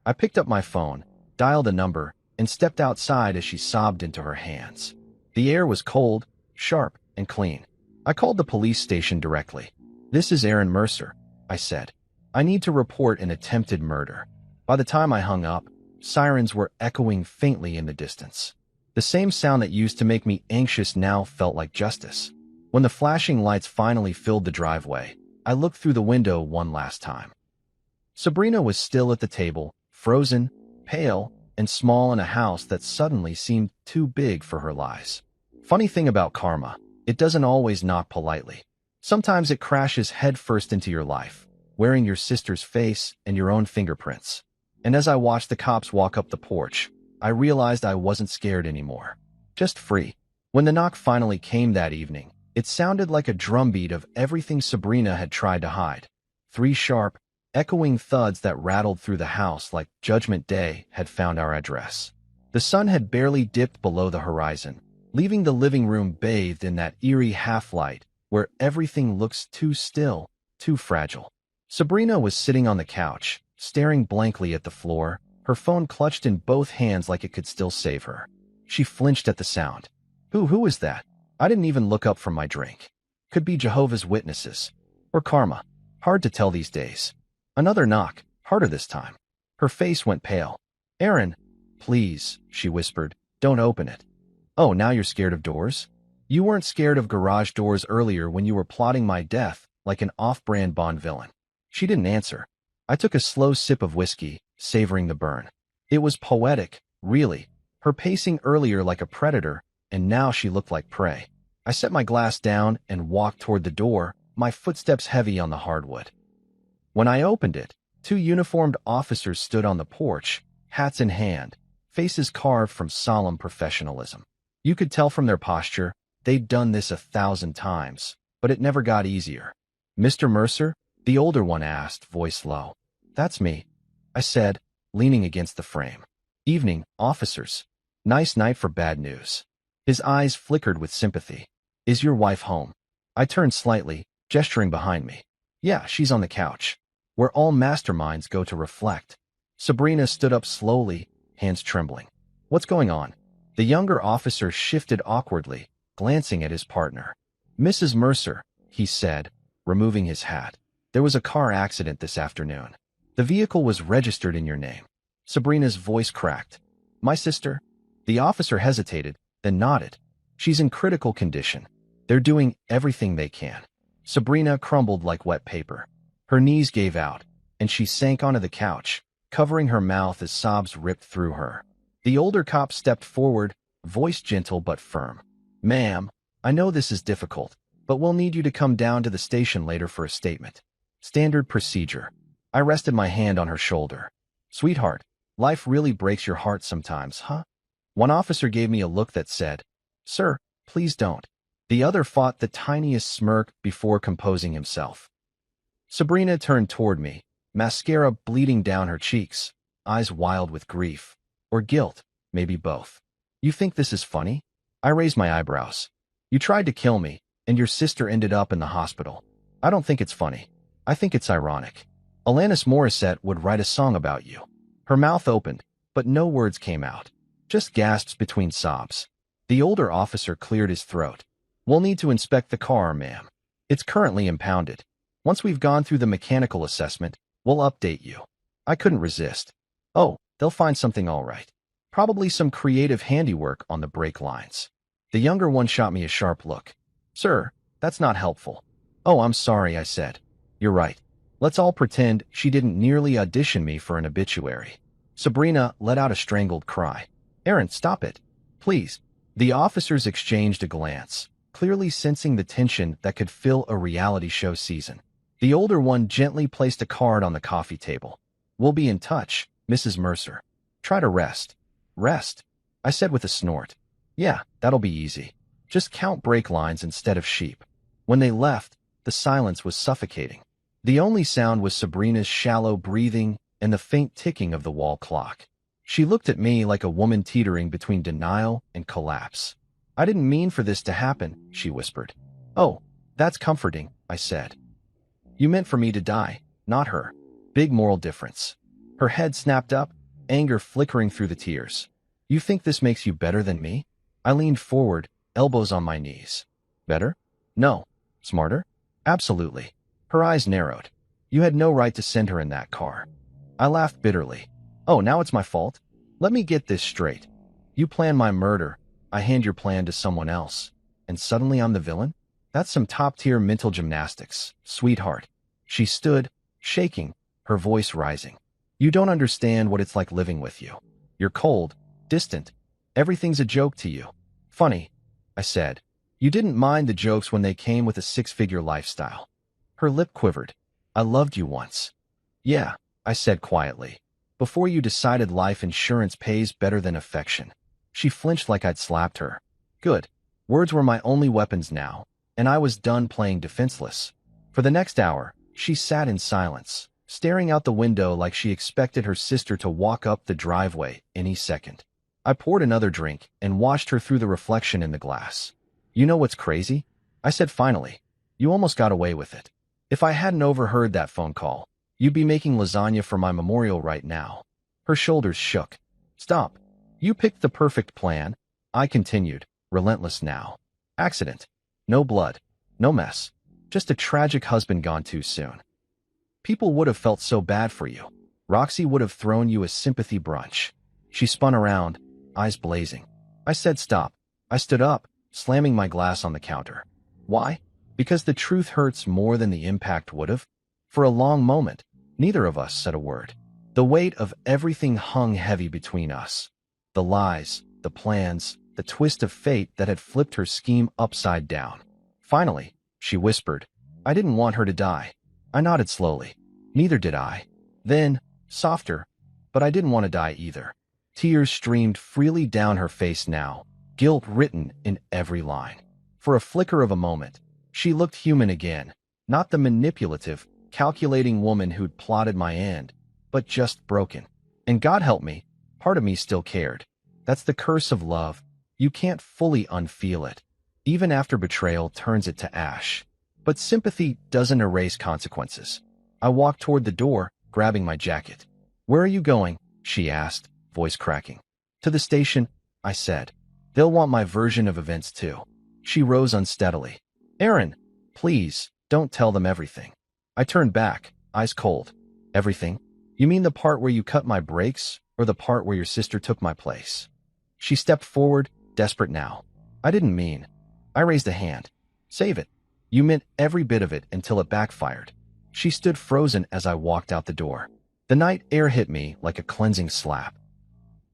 I picked up my phone, dialed a number, and stepped outside as she sobbed into her hands. The air was cold, sharp, and clean. I called the police station directly. "This is Aaron Mercer," I said. "I need to report an attempted murder." By the time I hung up, sirens were echoing faintly in the distance. The same sound that used to make me anxious now felt like justice. When the flashing lights finally filled the driveway, I looked through the window one last time. Sabrina was still at the table, frozen, pale, and small in a house that suddenly seemed too big for her lies. Funny thing about karma, it doesn't always knock politely. Sometimes it crashes headfirst into your life, wearing your sister's face and your own fingerprints. And as I watched the cops walk up the porch, I realized I wasn't scared anymore. Just free. When the knock finally came that evening, it sounded like a drumbeat of everything Sabrina had tried to hide. 3 sharp, echoing thuds that rattled through the house like Judgment Day had found our address. The sun had barely dipped below the horizon, leaving the living room bathed in that eerie half-light where everything looks too still, too fragile. Sabrina was sitting on the couch, staring blankly at the floor, her phone clutched in both hands like it could still save her. She flinched at the sound. Who is that? I didn't even look up from my drink. Could be Jehovah's Witnesses. Or karma. Hard to tell these days. Another knock, harder this time. Her face went pale. "Aaron, please," she whispered, "don't open it." "Oh, now you're scared of doors? You weren't scared of garage doors earlier when you were plotting my death like an off-brand Bond villain." She didn't answer. I took a slow sip of whiskey, savoring the burn. It was poetic, really. Her pacing earlier like a predator, and now she looked like prey. I set my glass down and walked toward the door, my footsteps heavy on the hardwood. When I opened it, 2 uniformed officers stood on the porch, hats in hand, faces carved from solemn professionalism. You could tell from their posture they'd done this 1,000 times, but it never got easier. "Mr. Mercer?" the older one asked, voice low. "That's me," I said, leaning against the frame. "Evening, officers. Nice night for bad news." His eyes flickered with sympathy. "Is your wife home?" I turned slightly, gesturing behind me. "Yeah, she's on the couch. Where all masterminds go to reflect." Sabrina stood up slowly, hands trembling. "What's going on?" The younger officer shifted awkwardly, glancing at his partner. "Mrs. Mercer," he said, removing his hat. "There was a car accident this afternoon. The vehicle was registered in your name." Sabrina's voice cracked. "My sister?" The officer hesitated, then nodded. "She's in critical condition. They're doing everything they can." Sabrina crumbled like wet paper. Her knees gave out, and she sank onto the couch, covering her mouth as sobs ripped through her. The older cop stepped forward, voice gentle but firm. "Ma'am, I know this is difficult, but we'll need you to come down to the station later for a statement." Standard procedure. I rested my hand on her shoulder. "Sweetheart, life really breaks your heart sometimes, huh?" One officer gave me a look that said, "Sir, please don't." The other fought the tiniest smirk before composing himself. Sabrina turned toward me, mascara bleeding down her cheeks, eyes wild with grief. Or guilt, maybe both. "You think this is funny?" I raised my eyebrows. "You tried to kill me, and your sister ended up in the hospital. I don't think it's funny. I think it's ironic. Alanis Morissette would write a song about you." Her mouth opened, but no words came out. Just gasps between sobs. The older officer cleared his throat. "We'll need to inspect the car, ma'am. It's currently impounded. Once we've gone through the mechanical assessment, we'll update you." I couldn't resist. "Oh, they'll find something all right. Probably some creative handiwork on the brake lines." The younger one shot me a sharp look. "Sir, that's not helpful." "Oh, I'm sorry," I said. "You're right. Let's all pretend she didn't nearly audition me for an obituary." Sabrina let out a strangled cry. "Aaron, stop it. Please." The officers exchanged a glance, clearly sensing the tension that could fill a reality show season. The older one gently placed a card on the coffee table. "We'll be in touch, Mrs. Mercer. Try to rest." "Rest?" I said with a snort. "Yeah, that'll be easy. Just count brake lines instead of sheep." When they left, the silence was suffocating. The only sound was Sabrina's shallow breathing and the faint ticking of the wall clock. She looked at me like a woman teetering between denial and collapse. "I didn't mean for this to happen," she whispered. "Oh, that's comforting," I said. "You meant for me to die." not her. Big moral difference. Her head snapped up, anger flickering through the tears. You think this makes you better than me? I leaned forward, elbows on my knees. Better? No. Smarter? Absolutely. Her eyes narrowed. You had no right to send her in that car. I laughed bitterly. Oh, now it's my fault? Let me get this straight. You plan my murder, I hand your plan to someone else, and suddenly I'm the villain? That's some top-tier mental gymnastics, sweetheart. She stood, shaking, her voice rising. You don't understand what it's like living with you. You're cold, distant. Everything's a joke to you. Funny, I said. You didn't mind the jokes when they came with a six-figure lifestyle. Her lip quivered. I loved you once. Yeah, I said quietly. Before you decided life insurance pays better than affection. She flinched like I'd slapped her. Good. Words were my only weapons now, and I was done playing defenseless. For the next hour, she sat in silence, staring out the window like she expected her sister to walk up the driveway any second. I poured another drink and watched her through the reflection in the glass. You know what's crazy? I said finally. You almost got away with it. If I hadn't overheard that phone call, you'd be making lasagna for my memorial right now. Her shoulders shook. Stop. You picked the perfect plan, I continued, relentless now. Accident. No blood. No mess. Just a tragic husband gone too soon. People would have felt so bad for you. Roxy would have thrown you a sympathy brunch. She spun around, eyes blazing. I said stop. I stood up, slamming my glass on the counter. Why? Because the truth hurts more than the impact would have? For a long moment, neither of us said a word. The weight of everything hung heavy between us. The lies, the plans, the twist of fate that had flipped her scheme upside down. Finally, she whispered, I didn't want her to die. I nodded slowly. Neither did I. Then, softer, but I didn't want to die either. Tears streamed freely down her face now, guilt written in every line. For a flicker of a moment, she looked human again, not the manipulative, calculating woman who'd plotted my end, but just broken. And God help me, part of me still cared. That's the curse of love. You can't fully unfeel it, even after betrayal turns it to ash. But sympathy doesn't erase consequences. I walked toward the door, grabbing my jacket. Where are you going? She asked, voice cracking. To the station, I said. They'll want my version of events too. She rose unsteadily. Aaron, please, don't tell them everything. I turned back, eyes cold. Everything? You mean the part where you cut my brakes, or the part where your sister took my place? She stepped forward, desperate now. I didn't mean. I raised a hand. Save it. You meant every bit of it until it backfired. She stood frozen as I walked out the door. The night air hit me like a cleansing slap.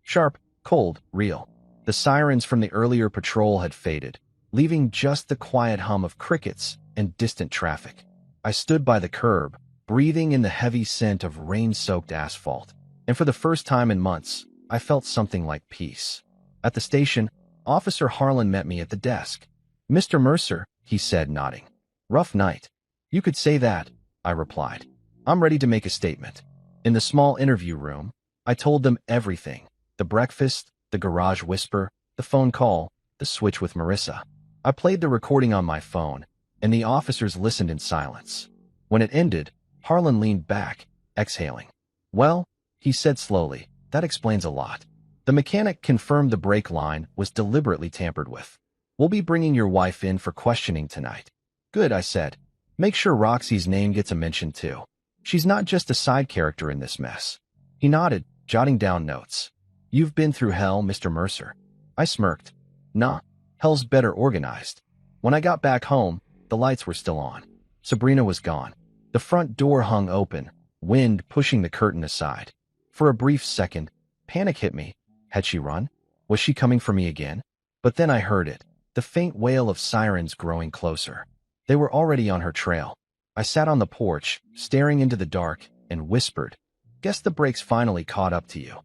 Sharp, cold, real. The sirens from the earlier patrol had faded, leaving just the quiet hum of crickets and distant traffic. I stood by the curb, breathing in the heavy scent of rain-soaked asphalt, and for the first time in months, I felt something like peace. At the station, Officer Harlan met me at the desk. Mr. Mercer, he said, nodding. Rough night. You could say that, I replied. I'm ready to make a statement. In the small interview room, I told them everything. The breakfast, the garage whisper, the phone call, the switch with Marissa. I played the recording on my phone, and the officers listened in silence. When it ended, Harlan leaned back, exhaling. Well, he said slowly, that explains a lot. The mechanic confirmed the brake line was deliberately tampered with. We'll be bringing your wife in for questioning tonight. Good, I said. Make sure Roxy's name gets a mention too. She's not just a side character in this mess. He nodded, jotting down notes. You've been through hell, Mr. Mercer. I smirked. Nah, hell's better organized. When I got back home, the lights were still on. Sabrina was gone. The front door hung open, wind pushing the curtain aside. For a brief second, panic hit me. Had she run? Was she coming for me again? But then I heard it, the faint wail of sirens growing closer. They were already on her trail. I sat on the porch, staring into the dark, and whispered, Guess the brakes finally caught up to you.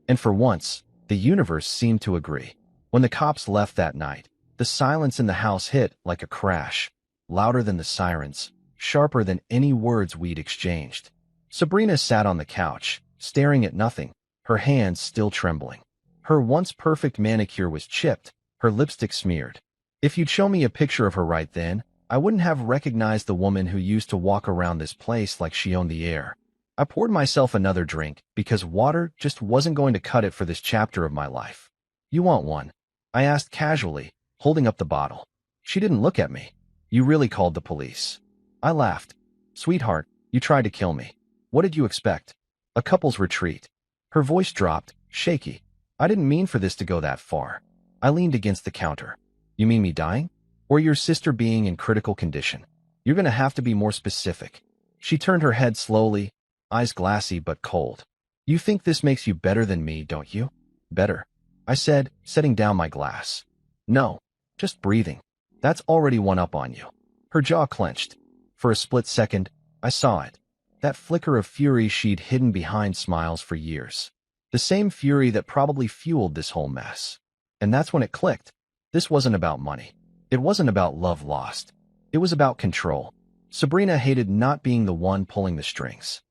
And for once, the universe seemed to agree. When the cops left that night, the silence in the house hit like a crash, louder than the sirens, sharper than any words we'd exchanged. Sabrina sat on the couch, staring at nothing, her hands still trembling. Her once perfect manicure was chipped, her lipstick smeared. If you'd show me a picture of her right then, I wouldn't have recognized the woman who used to walk around this place like she owned the air. I poured myself another drink because water just wasn't going to cut it for this chapter of my life. You want one? I asked casually, holding up the bottle. She didn't look at me. You really called the police. I laughed. Sweetheart, you tried to kill me. What did you expect? A couple's retreat. Her voice dropped, shaky. I didn't mean for this to go that far. I leaned against the counter. You mean me dying? Or your sister being in critical condition? You're going to have to be more specific. She turned her head slowly, eyes glassy but cold. You think this makes you better than me, don't you? Better, I said, setting down my glass. No, just breathing. That's already one up on you. Her jaw clenched. For a split second, I saw it. That flicker of fury she'd hidden behind smiles for years. The same fury that probably fueled this whole mess. And that's when it clicked. This wasn't about money. It wasn't about love lost. It was about control. Sabrina hated not being the one pulling the strings.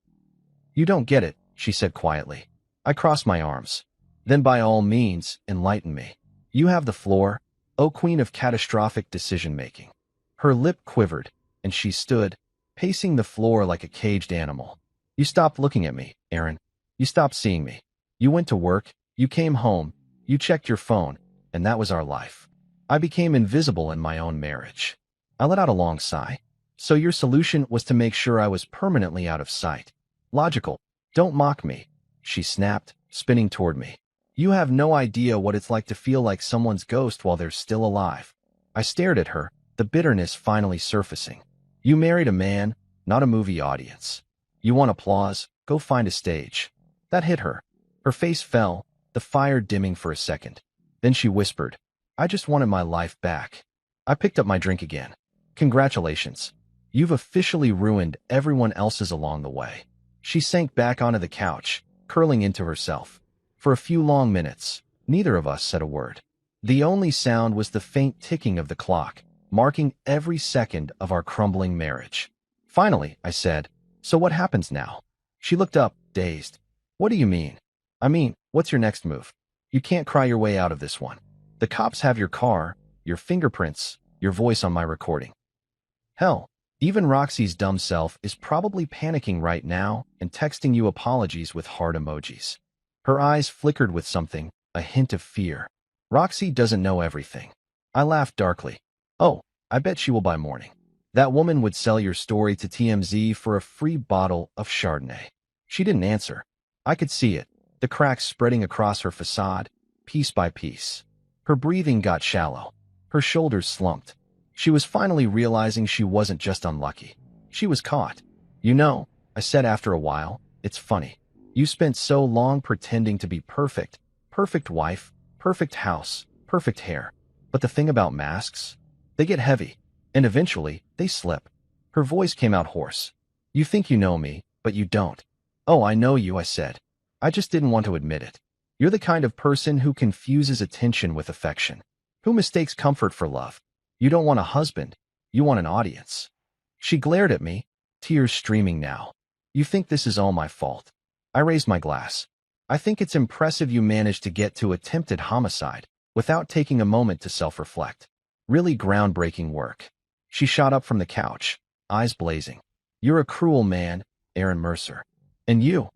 You don't get it, she said quietly. I crossed my arms. Then by all means, enlighten me. You have the floor, O queen of catastrophic decision-making. Her lip quivered, and she stood, pacing the floor like a caged animal. You stopped looking at me, Aaron. You stopped seeing me. You went to work, you came home, you checked your phone, and that was our life. I became invisible in my own marriage. I let out a long sigh. So your solution was to make sure I was permanently out of sight. Logical. Don't mock me, she snapped, spinning toward me. You have no idea what it's like to feel like someone's ghost while they're still alive. I stared at her, the bitterness finally surfacing. You married a man, not a movie audience. You want applause? Go find a stage. That hit her. Her face fell, the fire dimming for a second. Then she whispered, I just wanted my life back. I picked up my drink again. Congratulations. You've officially ruined everyone else's along the way. She sank back onto the couch, curling into herself. For a few long minutes, neither of us said a word. The only sound was the faint ticking of the clock, marking every second of our crumbling marriage. Finally, I said, so what happens now? She looked up, dazed. What do you mean? I mean, what's your next move? You can't cry your way out of this one. The cops have your car, your fingerprints, your voice on my recording. Hell, even Roxy's dumb self is probably panicking right now and texting you apologies with heart emojis. Her eyes flickered with something, a hint of fear. Roxy doesn't know everything. I laughed darkly. Oh, I bet she will by morning. That woman would sell your story to TMZ for a free bottle of Chardonnay. She didn't answer. I could see it, the cracks spreading across her facade, piece by piece. Her breathing got shallow. Her shoulders slumped. She was finally realizing she wasn't just unlucky. She was caught. You know, I said after a while, it's funny. You spent so long pretending to be perfect. Perfect wife, perfect house, perfect hair. But the thing about masks? They get heavy, and eventually, they slip. Her voice came out hoarse. You think you know me, but you don't. Oh, I know you, I said. I just didn't want to admit it. You're the kind of person who confuses attention with affection, who mistakes comfort for love. You don't want a husband, you want an audience. She glared at me, tears streaming now. You think this is all my fault? I raised my glass. I think it's impressive you managed to get to attempted homicide without taking a moment to self-reflect. Really groundbreaking work. She shot up from the couch, eyes blazing. You're a cruel man, Aaron Mercer. And you,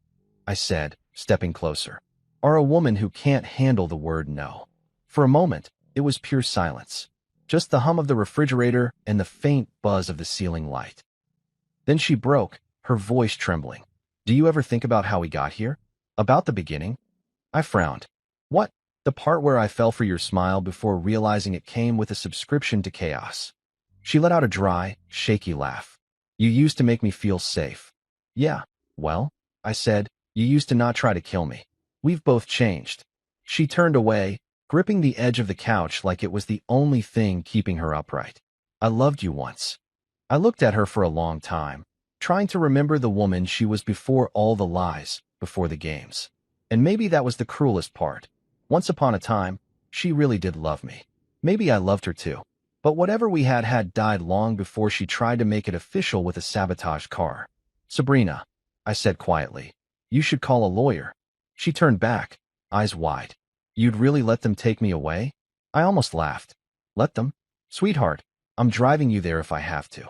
I said, stepping closer, are a woman who can't handle the word no. For a moment, it was pure silence. Just the hum of the refrigerator and the faint buzz of the ceiling light. Then she broke, her voice trembling. Do you ever think about how we got here? About the beginning? I frowned. What? The part where I fell for your smile before realizing it came with a subscription to chaos. She let out a dry, shaky laugh. You used to make me feel safe. Yeah, well, I said, you used to not try to kill me. We've both changed. She turned away, gripping the edge of the couch like it was the only thing keeping her upright. I loved you once. I looked at her for a long time, trying to remember the woman she was before all the lies, before the games. And maybe that was the cruelest part. Once upon a time, she really did love me. Maybe I loved her too. But whatever we had died long before she tried to make it official with a sabotage car. Sabrina, I said quietly, you should call a lawyer. She turned back, eyes wide. You'd really let them take me away? I almost laughed. Let them? Sweetheart, I'm driving you there if I have to.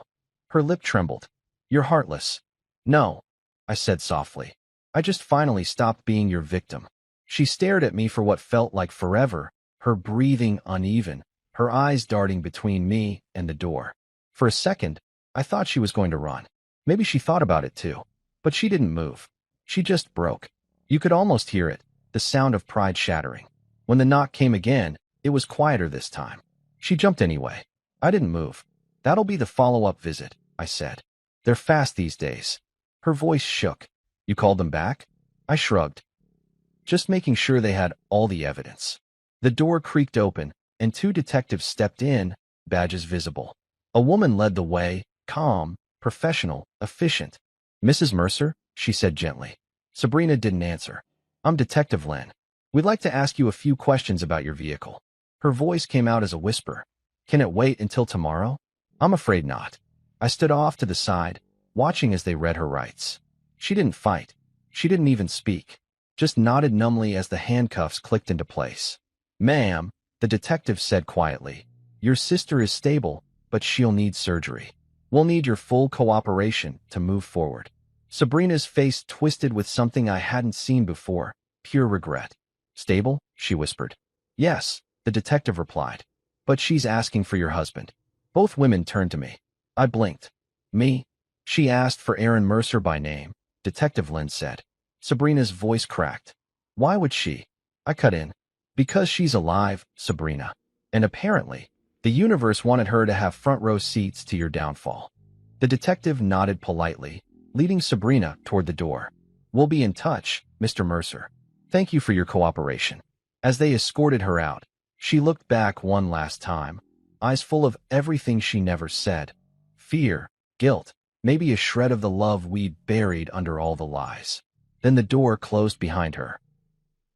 Her lip trembled. You're heartless. No, I said softly. I just finally stopped being your victim. She stared at me for what felt like forever, her breathing uneven, her eyes darting between me and the door. For a second, I thought she was going to run. Maybe she thought about it too. But she didn't move. She just broke. You could almost hear it, the sound of pride shattering. When the knock came again, it was quieter this time. She jumped anyway. I didn't move. That'll be the follow-up visit, I said. They're fast these days. Her voice shook. You called them back? I shrugged. Just making sure they had all the evidence. The door creaked open, and 2 detectives stepped in, badges visible. A woman led the way, calm, professional, efficient. Mrs. Mercer, she said gently. Sabrina didn't answer. I'm Detective Lynn. We'd like to ask you a few questions about your vehicle. Her voice came out as a whisper. Can it wait until tomorrow? I'm afraid not. I stood off to the side, watching as they read her rights. She didn't fight. She didn't even speak. Just nodded numbly as the handcuffs clicked into place. Ma'am, the detective said quietly, your sister is stable, but she'll need surgery. We'll need your full cooperation to move forward. Sabrina's face twisted with something I hadn't seen before, pure regret. Stable? She whispered. Yes, the detective replied. But she's asking for your husband. Both women turned to me. I blinked. Me? She asked for Aaron Mercer by name, Detective Lynn said. Sabrina's voice cracked. Why would she? I cut in. Because she's alive, Sabrina. And apparently, the universe wanted her to have front row seats to your downfall. The detective nodded politely, leading Sabrina toward the door. We'll be in touch, Mr. Mercer. Thank you for your cooperation. As they escorted her out, she looked back one last time, eyes full of everything she never said. Fear, guilt, maybe a shred of the love we'd buried under all the lies. Then the door closed behind her.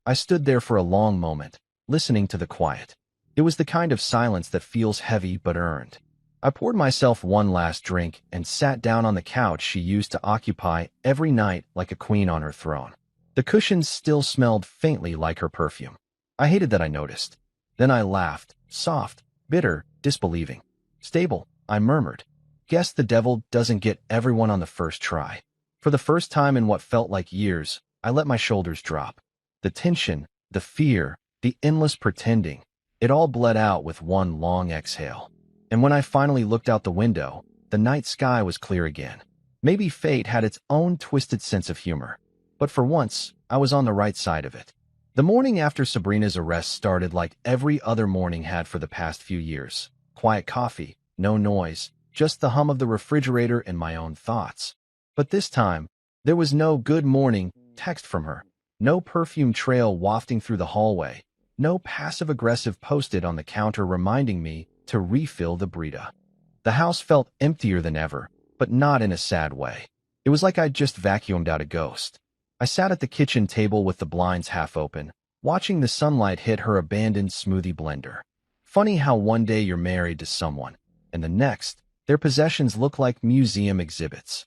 I stood there for a long moment, listening to the quiet. It was the kind of silence that feels heavy but earned. I poured myself one last drink and sat down on the couch she used to occupy every night like a queen on her throne. The cushions still smelled faintly like her perfume. I hated that I noticed. Then I laughed, soft, bitter, disbelieving. Stable, I murmured. Guess the devil doesn't get everyone on the first try. For the first time in what felt like years, I let my shoulders drop. The tension, the fear, the endless pretending, it all bled out with one long exhale. And when I finally looked out the window, the night sky was clear again. Maybe fate had its own twisted sense of humor. But for once, I was on the right side of it. The morning after Sabrina's arrest started like every other morning had for the past few years. Quiet coffee, no noise, just the hum of the refrigerator and my own thoughts. But this time, there was no good morning text from her, no perfume trail wafting through the hallway, no passive-aggressive post-it on the counter reminding me to refill the Brita. The house felt emptier than ever, but not in a sad way. It was like I'd just vacuumed out a ghost. I sat at the kitchen table with the blinds half open, watching the sunlight hit her abandoned smoothie blender. Funny how one day you're married to someone, and the next, their possessions look like museum exhibits.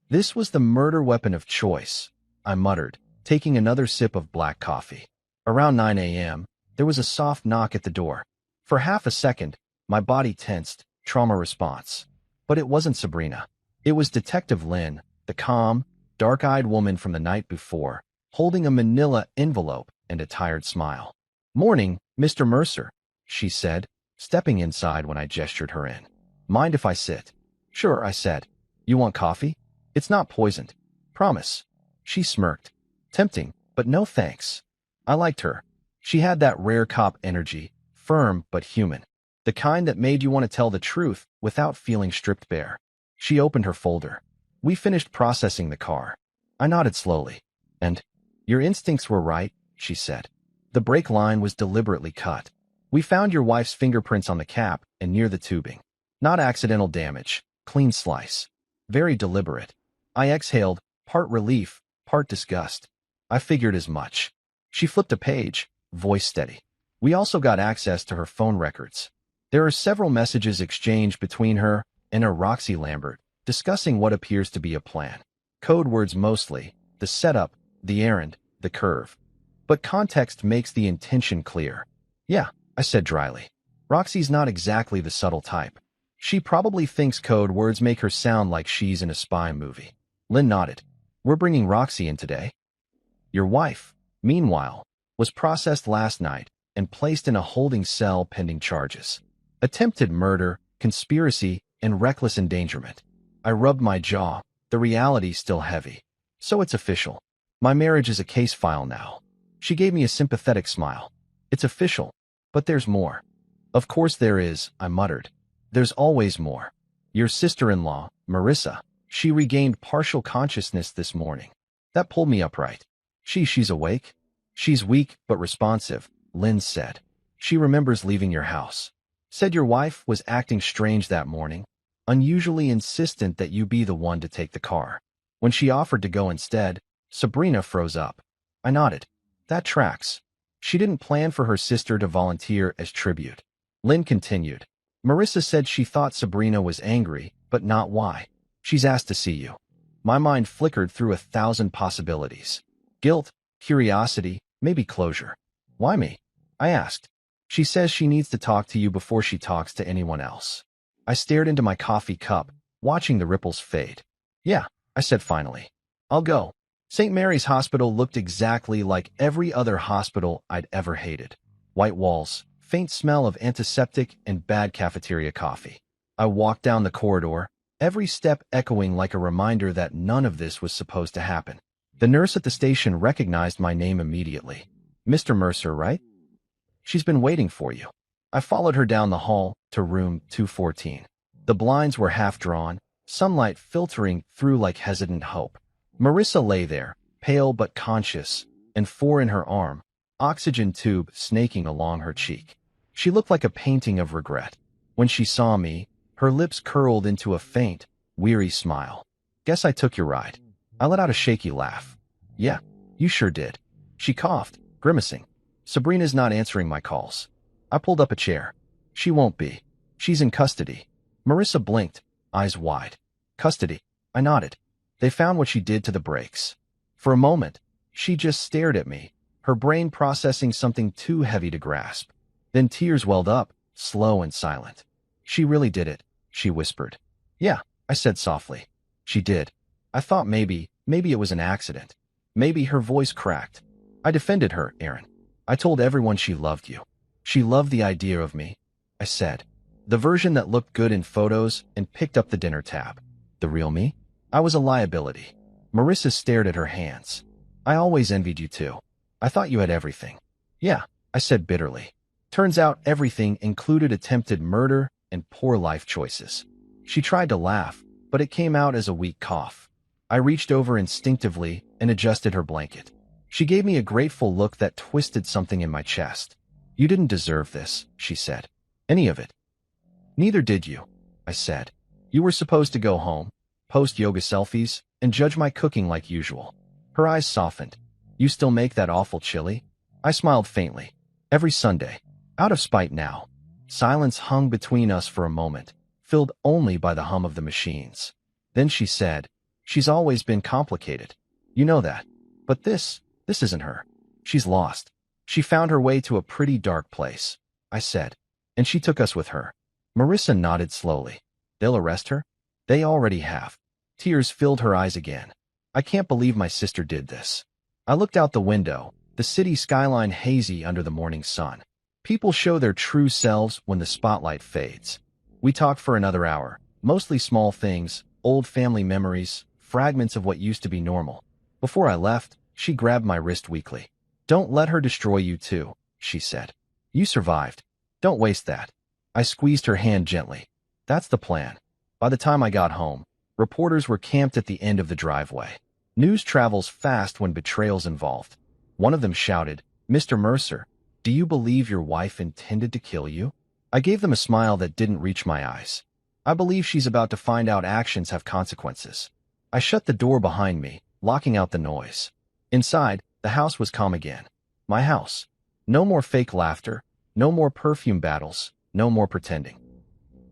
This was the murder weapon of choice, I muttered, taking another sip of black coffee. Around 9 a.m., there was a soft knock at the door. For half a second, my body tensed, trauma response. But it wasn't Sabrina. It was Detective Lynn, the calm, dark-eyed woman from the night before, holding a manila envelope and a tired smile. Morning, Mr. Mercer, she said, stepping inside when I gestured her in. Mind if I sit? Sure, I said. You want coffee? It's not poisoned. Promise. She smirked. Tempting, but no thanks. I liked her. She had that rare cop energy, firm but human. The kind that made you want to tell the truth without feeling stripped bare. She opened her folder. We finished processing the car. I nodded slowly. And, your instincts were right, she said. The brake line was deliberately cut. We found your wife's fingerprints on the cap and near the tubing. Not accidental damage, clean slice. Very deliberate. I exhaled, part relief, part disgust. I figured as much. She flipped a page, voice steady. We also got access to her phone records. There are several messages exchanged between her and a Roxy Lambert, discussing what appears to be a plan. Code words mostly, the setup, the errand, the curve. But context makes the intention clear. Yeah, I said dryly. Roxy's not exactly the subtle type. She probably thinks code words make her sound like she's in a spy movie. Lynn nodded. We're bringing Roxy in today. Your wife, meanwhile, was processed last night and placed in a holding cell pending charges. Attempted murder, conspiracy, and reckless endangerment. I rubbed my jaw, the reality still heavy. So it's official. My marriage is a case file now. She gave me a sympathetic smile. It's official, but there's more. Of course there is, I muttered. There's always more. Your sister-in-law, Marissa, she regained partial consciousness this morning. That pulled me upright. She's awake? She's weak but responsive, Lynn said. She remembers leaving your house. Said your wife was acting strange that morning, unusually insistent that you be the one to take the car. When she offered to go instead, Sabrina froze up. I nodded. That tracks. She didn't plan for her sister to volunteer as tribute. Lynn continued. Marissa said she thought Sabrina was angry, but not why. She's asked to see you. My mind flickered through 1,000 possibilities. Guilt, curiosity, maybe closure. Why me? I asked. She says she needs to talk to you before she talks to anyone else. I stared into my coffee cup, watching the ripples fade. Yeah, I said finally. I'll go. St. Mary's Hospital looked exactly like every other hospital I'd ever hated. White walls, faint smell of antiseptic, and bad cafeteria coffee. I walked down the corridor, every step echoing like a reminder that none of this was supposed to happen. The nurse at the station recognized my name immediately. Mr. Mercer, right? She's been waiting for you. I followed her down the hall to room 214. The blinds were half drawn, sunlight filtering through like hesitant hope. Marissa lay there, pale but conscious, and four in her arm, oxygen tube snaking along her cheek. She looked like a painting of regret. When she saw me, her lips curled into a faint, weary smile. Guess I took your ride. I let out a shaky laugh. Yeah, you sure did. She coughed, grimacing. Sabrina's not answering my calls. I pulled up a chair. She won't be. She's in custody. Marissa blinked, eyes wide. Custody. I nodded. They found what she did to the brakes. For a moment, she just stared at me, her brain processing something too heavy to grasp. Then tears welled up, slow and silent. She really did it, she whispered. Yeah, I said softly. She did. I thought maybe it was an accident. Maybe her voice cracked. I defended her, Aaron. I told everyone she loved you. She loved the idea of me, I said. The version that looked good in photos and picked up the dinner tab. The real me? I was a liability. Marissa stared at her hands. I always envied you too. I thought you had everything. Yeah, I said bitterly. Turns out everything included attempted murder and poor life choices. She tried to laugh, but it came out as a weak cough. I reached over instinctively and adjusted her blanket. She gave me a grateful look that twisted something in my chest. You didn't deserve this, she said. Any of it. Neither did you, I said. You were supposed to go home, post yoga selfies, and judge my cooking like usual. Her eyes softened. You still make that awful chili? I smiled faintly. Every Sunday. Out of spite now. Silence hung between us for a moment, filled only by the hum of the machines. Then she said, she's always been complicated. You know that. But this isn't her. She's lost. She found her way to a pretty dark place, I said. And she took us with her. Marissa nodded slowly. They'll arrest her? They already have. Tears filled her eyes again. I can't believe my sister did this. I looked out the window, the city skyline hazy under the morning sun. People show their true selves when the spotlight fades. We talked for another hour, mostly small things, old family memories, fragments of what used to be normal. Before I left, she grabbed my wrist weakly. Don't let her destroy you too, she said. You survived. Don't waste that. I squeezed her hand gently. That's the plan. By the time I got home, reporters were camped at the end of the driveway. News travels fast when betrayal's involved. One of them shouted, Mr. Mercer, do you believe your wife intended to kill you? I gave them a smile that didn't reach my eyes. I believe she's about to find out actions have consequences. I shut the door behind me, locking out the noise. Inside, the house was calm again. My house. No more fake laughter, no more perfume battles, no more pretending.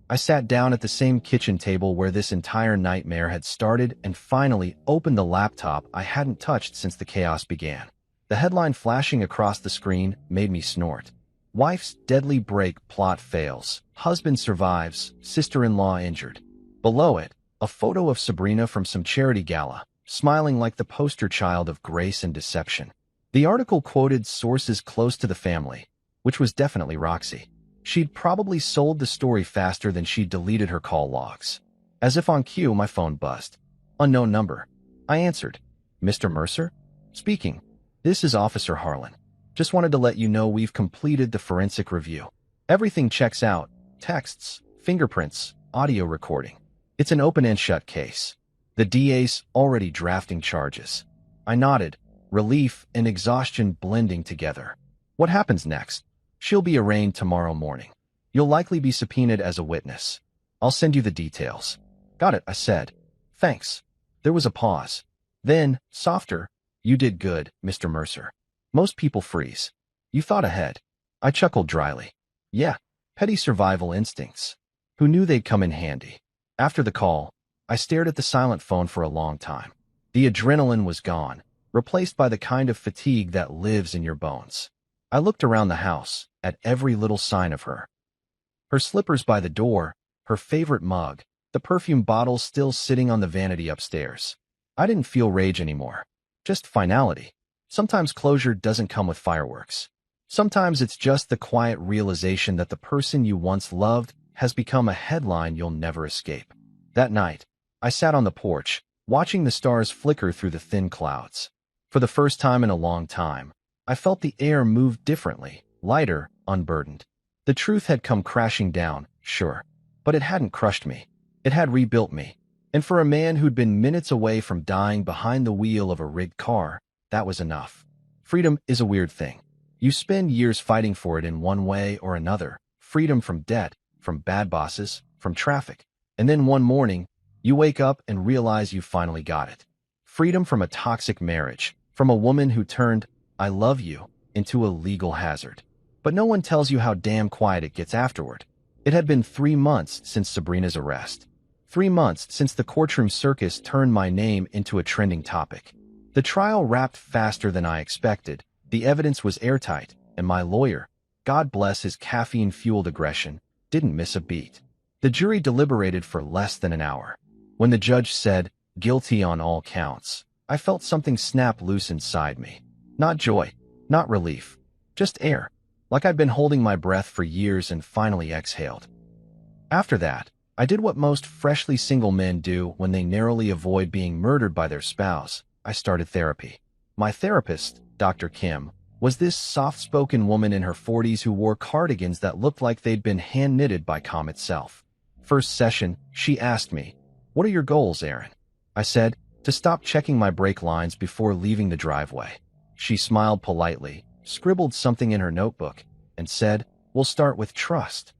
I sat down at the same kitchen table where this entire nightmare had started and finally opened the laptop I hadn't touched since the chaos began. The headline flashing across the screen made me snort. Wife's deadly break plot fails. Husband survives. Sister-in-law injured. Below it, a photo of Sabrina from some charity gala, smiling like the poster child of grace and deception. The article quoted sources close to the family, which was definitely Roxy. She'd probably sold the story faster than she'd deleted her call logs. As if on cue, my phone buzzed. Unknown number. I answered. Mr. Mercer? Speaking. This is Officer Harlan. Just wanted to let you know we've completed the forensic review. Everything checks out. Texts, fingerprints, audio recording. It's an open and shut case. The DA's already drafting charges. I nodded, relief and exhaustion blending together. What happens next? She'll be arraigned tomorrow morning. You'll likely be subpoenaed as a witness. I'll send you the details. Got it, I said. Thanks. There was a pause. Then, softer, you did good, Mr. Mercer. Most people freeze. You thought ahead. I chuckled dryly. Yeah, petty survival instincts. Who knew they'd come in handy? After the call, I stared at the silent phone for a long time. The adrenaline was gone, replaced by the kind of fatigue that lives in your bones. I looked around the house, at every little sign of her. Her slippers by the door, her favorite mug, the perfume bottle still sitting on the vanity upstairs. I didn't feel rage anymore. Just finality. Sometimes closure doesn't come with fireworks. Sometimes it's just the quiet realization that the person you once loved has become a headline you'll never escape. That night, I sat on the porch, watching the stars flicker through the thin clouds. For the first time in a long time, I felt the air move differently, lighter, unburdened. The truth had come crashing down, sure, but it hadn't crushed me. It had rebuilt me. And for a man who'd been minutes away from dying behind the wheel of a rigged car, that was enough. Freedom is a weird thing. You spend years fighting for it in one way or another. Freedom from debt, from bad bosses, from traffic. And then one morning, you wake up and realize you finally got it. Freedom from a toxic marriage, from a woman who turned, I love you, into a legal hazard. But no one tells you how damn quiet it gets afterward. It had been 3 months since Sabrina's arrest. 3 months since the courtroom circus turned my name into a trending topic. The trial wrapped faster than I expected. The evidence was airtight, and my lawyer, God bless his caffeine-fueled aggression, didn't miss a beat. The jury deliberated for less than an hour. When the judge said, guilty on all counts, I felt something snap loose inside me. Not joy, not relief, just air, like I'd been holding my breath for years and finally exhaled. After that, I did what most freshly single men do when they narrowly avoid being murdered by their spouse. I started therapy. My therapist, Dr. Kim, was this soft-spoken woman in her 40s who wore cardigans that looked like they'd been hand-knitted by calm itself. First session, she asked me, "What are your goals, Aaron?" I said, "To stop checking my brake lines before leaving the driveway." She smiled politely, scribbled something in her notebook, and said, "We'll start with trust."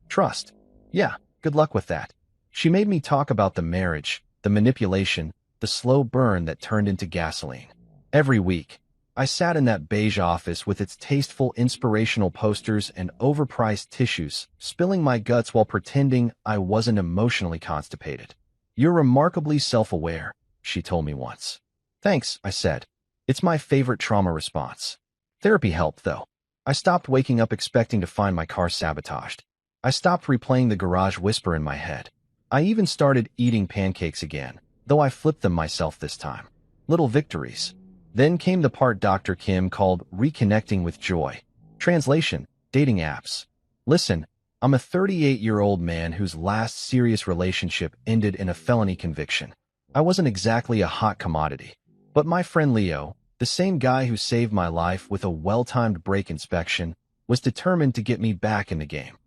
Trust? Yeah, good luck with that. She made me talk about the marriage, the manipulation, the slow burn that turned into gasoline. Every week, I sat in that beige office with its tasteful inspirational posters and overpriced tissues, spilling my guts while pretending I wasn't emotionally constipated. "You're remarkably self-aware," she told me once. "Thanks," I said. "It's my favorite trauma response." Therapy helped, though. I stopped waking up expecting to find my car sabotaged. I stopped replaying the garage whisper in my head. I even started eating pancakes again, though I flipped them myself this time. Little victories. Then came the part Dr. Kim called reconnecting with joy. Translation, dating apps. Listen, I'm a 38-year-old man whose last serious relationship ended in a felony conviction. I wasn't exactly a hot commodity. But my friend Leo, the same guy who saved my life with a well-timed brake inspection, was determined to get me back in the game.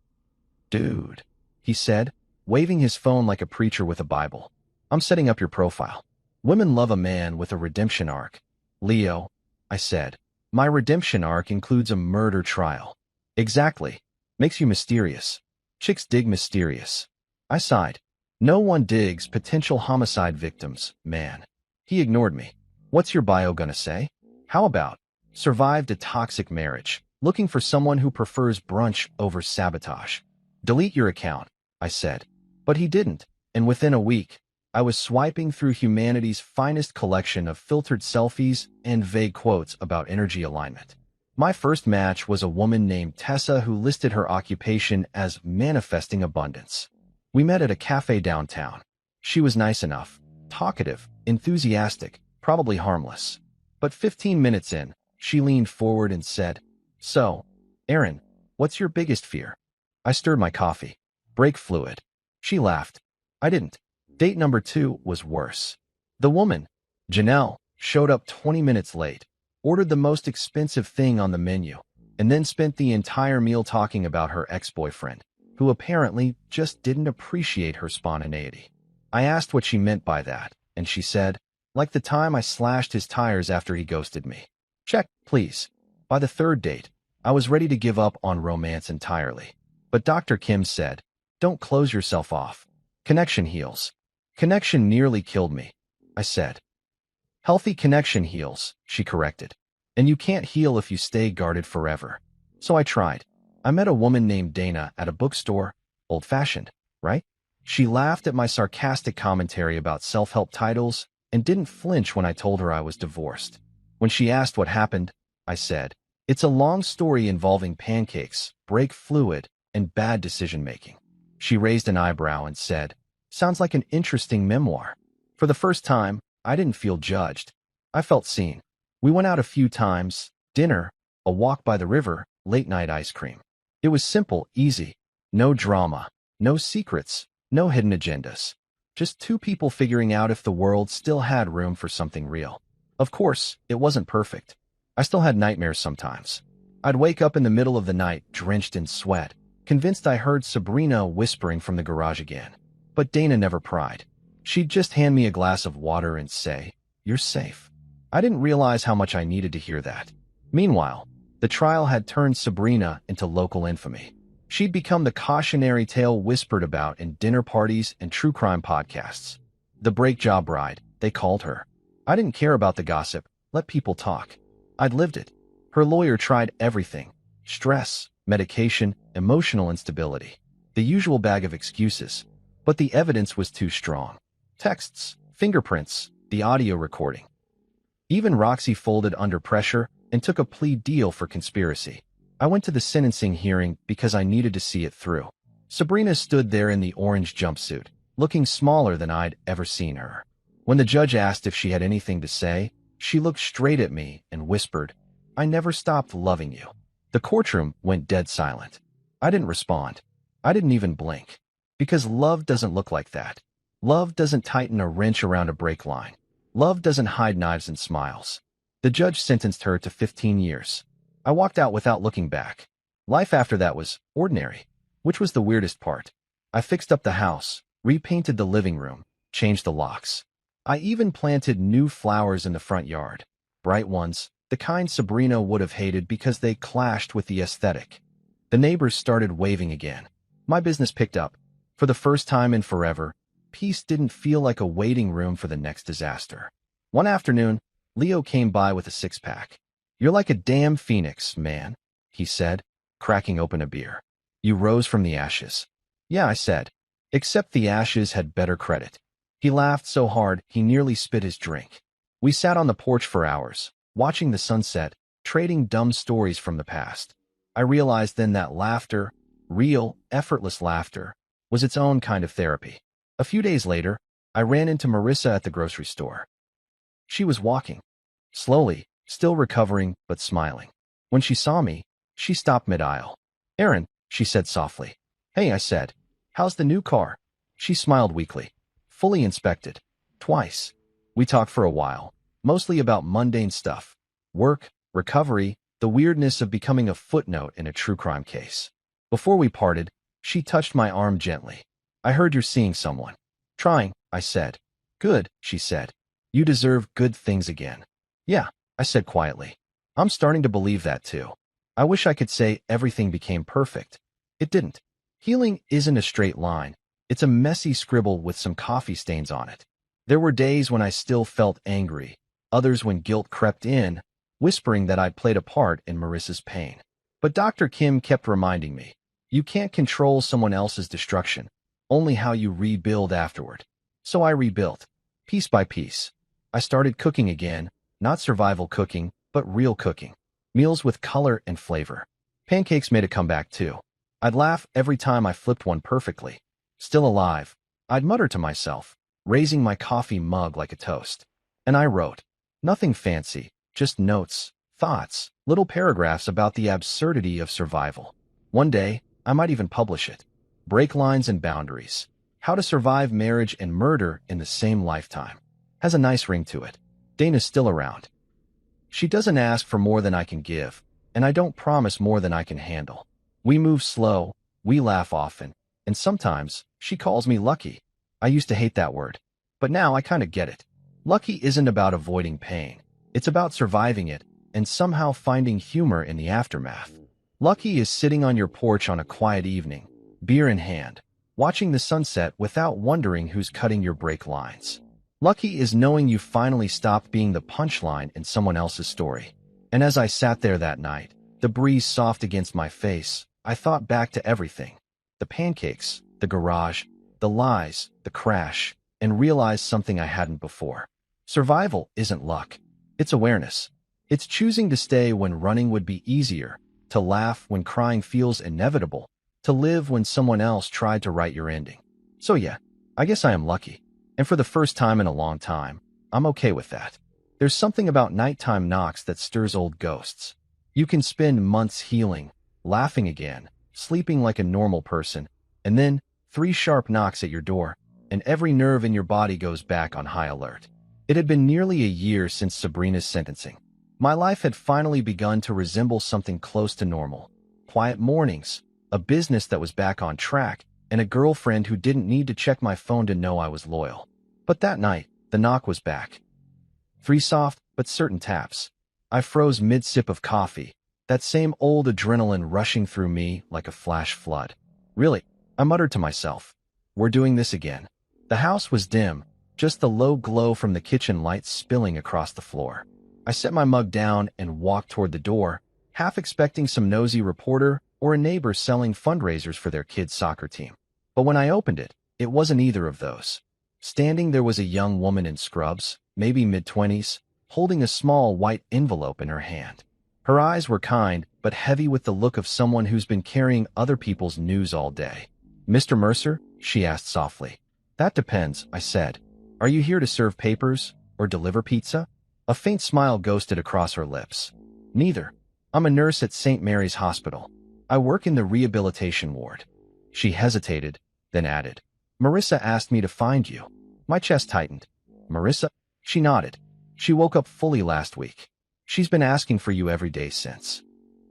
"Dude," he said, waving his phone like a preacher with a Bible. "I'm setting up your profile. Women love a man with a redemption arc." "Leo," I said, "my redemption arc includes a murder trial." "Exactly. Makes you mysterious. Chicks dig mysterious." I sighed. "No one digs potential homicide victims, man." He ignored me. "What's your bio gonna say? How about survived a toxic marriage, looking for someone who prefers brunch over sabotage?" "Delete your account," I said. But he didn't, and within a week, I was swiping through humanity's finest collection of filtered selfies and vague quotes about energy alignment. My first match was a woman named Tessa who listed her occupation as manifesting abundance. We met at a cafe downtown. She was nice enough, talkative, enthusiastic, probably harmless. But 15 minutes in, she leaned forward and said, "So, Aaron, what's your biggest fear?" I stirred my coffee. "Brake fluid." She laughed. I didn't. Date number 2 was worse. The woman, Janelle, showed up 20 minutes late, ordered the most expensive thing on the menu, and then spent the entire meal talking about her ex-boyfriend, who apparently just didn't appreciate her spontaneity. I asked what she meant by that, and she said, "Like the time I slashed his tires after he ghosted me." Check, please. By the third date, I was ready to give up on romance entirely. But Dr. Kim said, "Don't close yourself off. Connection heals." "Connection nearly killed me," I said. "Healthy connection heals," she corrected. "And you can't heal if you stay guarded forever." So I tried. I met a woman named Dana at a bookstore, old-fashioned, right? She laughed at my sarcastic commentary about self-help titles and didn't flinch when I told her I was divorced. When she asked what happened, I said, "It's a long story involving pancakes, brake fluid, and bad decision-making." She raised an eyebrow and said, "Sounds like an interesting memoir." For the first time, I didn't feel judged. I felt seen. We went out a few times, dinner, a walk by the river, late-night ice cream. It was simple, easy. No drama, no secrets, no hidden agendas. Just two people figuring out if the world still had room for something real. Of course, it wasn't perfect. I still had nightmares sometimes. I'd wake up in the middle of the night, drenched in sweat, convinced I heard Sabrina whispering from the garage again. But Dana never pried. She'd just hand me a glass of water and say, "You're safe." I didn't realize how much I needed to hear that. Meanwhile, the trial had turned Sabrina into local infamy. She'd become the cautionary tale whispered about in dinner parties and true crime podcasts. The break job bride, they called her. I didn't care about the gossip. Let people talk. I'd lived it. Her lawyer tried everything: stress, medication, emotional instability, the usual bag of excuses. But the evidence was too strong. Texts, fingerprints, the audio recording. Even Roxy folded under pressure and took a plea deal for conspiracy. I went to the sentencing hearing because I needed to see it through. Sabrina stood there in the orange jumpsuit, looking smaller than I'd ever seen her. When the judge asked if she had anything to say, she looked straight at me and whispered, "I never stopped loving you." The courtroom went dead silent. I didn't respond. I didn't even blink. Because love doesn't look like that. Love doesn't tighten a wrench around a brake line. Love doesn't hide knives and smiles. The judge sentenced her to 15 years. I walked out without looking back. Life after that was ordinary, which was the weirdest part. I fixed up the house, repainted the living room, changed the locks. I even planted new flowers in the front yard. Bright ones, the kind Sabrina would have hated because they clashed with the aesthetic. The neighbors started waving again. My business picked up. For the first time in forever, peace didn't feel like a waiting room for the next disaster. One afternoon, Leo came by with a six-pack. "You're like a damn phoenix, man," he said, cracking open a beer. "You rose from the ashes." "Yeah," I said. "Except the ashes had better credit." He laughed so hard he nearly spit his drink. We sat on the porch for hours, watching the sunset, trading dumb stories from the past. I realized then that laughter, real, effortless laughter, was its own kind of therapy. A few days later, I ran into Marissa at the grocery store. She was walking. Slowly, still recovering, but smiling. When she saw me, she stopped mid-aisle. "Aaron," she said softly. "Hey," I said. "How's the new car?" She smiled weakly. "Fully inspected. Twice." We talked for a while, mostly about mundane stuff. Work, recovery, the weirdness of becoming a footnote in a true crime case. Before we parted, she touched my arm gently. "I heard you're seeing someone." "Trying," I said. "Good," she said. "You deserve good things again." "Yeah," I said quietly. "I'm starting to believe that too." I wish I could say everything became perfect. It didn't. Healing isn't a straight line. It's a messy scribble with some coffee stains on it. There were days when I still felt angry, others when guilt crept in, whispering that I'd played a part in Marissa's pain. But Dr. Kim kept reminding me, you can't control someone else's destruction, only how you rebuild afterward. So I rebuilt, piece by piece. I started cooking again, not survival cooking, but real cooking. Meals with color and flavor. Pancakes made a comeback too. I'd laugh every time I flipped one perfectly. Still alive, I'd mutter to myself, raising my coffee mug like a toast. And I wrote. Nothing fancy, just notes, thoughts, little paragraphs about the absurdity of survival. One day, I might even publish it. Break lines and boundaries. How to survive marriage and murder in the same lifetime. Has a nice ring to it. Dana's still around. She doesn't ask for more than I can give, and I don't promise more than I can handle. We move slow, we laugh often, and sometimes she calls me lucky. I used to hate that word, but now I kind of get it. Lucky isn't about avoiding pain. It's about surviving it and somehow finding humor in the aftermath. Lucky is sitting on your porch on a quiet evening, beer in hand, watching the sunset without wondering who's cutting your break lines. Lucky is knowing you finally stopped being the punchline in someone else's story. And as I sat there that night, the breeze soft against my face, I thought back to everything. The pancakes, the garage, the lies, the crash, and realized something I hadn't before. Survival isn't luck. It's awareness. It's choosing to stay when running would be easier, to laugh when crying feels inevitable, to live when someone else tried to write your ending. So yeah, I guess I am lucky. And for the first time in a long time, I'm okay with that. There's something about nighttime knocks that stirs old ghosts. You can spend months healing, laughing again, sleeping like a normal person, and then 3 sharp knocks at your door, and every nerve in your body goes back on high alert. It had been nearly a year since Sabrina's sentencing. My life had finally begun to resemble something close to normal. Quiet mornings, a business that was back on track, and a girlfriend who didn't need to check my phone to know I was loyal. But that night, the knock was back. 3 soft but certain taps. I froze mid-sip of coffee, that same old adrenaline rushing through me like a flash flood. Really, I muttered to myself. We're doing this again. The house was dim, just the low glow from the kitchen lights spilling across the floor. I set my mug down and walked toward the door, half expecting some nosy reporter or a neighbor selling fundraisers for their kid's soccer team. But when I opened it, it wasn't either of those. Standing there was a young woman in scrubs, maybe mid-20s, holding a small white envelope in her hand. Her eyes were kind, but heavy with the look of someone who's been carrying other people's news all day. "Mr. Mercer?" she asked softly. "That depends," I said. "Are you here to serve papers or deliver pizza?" A faint smile ghosted across her lips. "Neither. I'm a nurse at St. Mary's Hospital. I work in the rehabilitation ward." She hesitated, then added, "Marissa asked me to find you." My chest tightened. "Marissa?" She nodded. "She woke up fully last week. She's been asking for you every day since."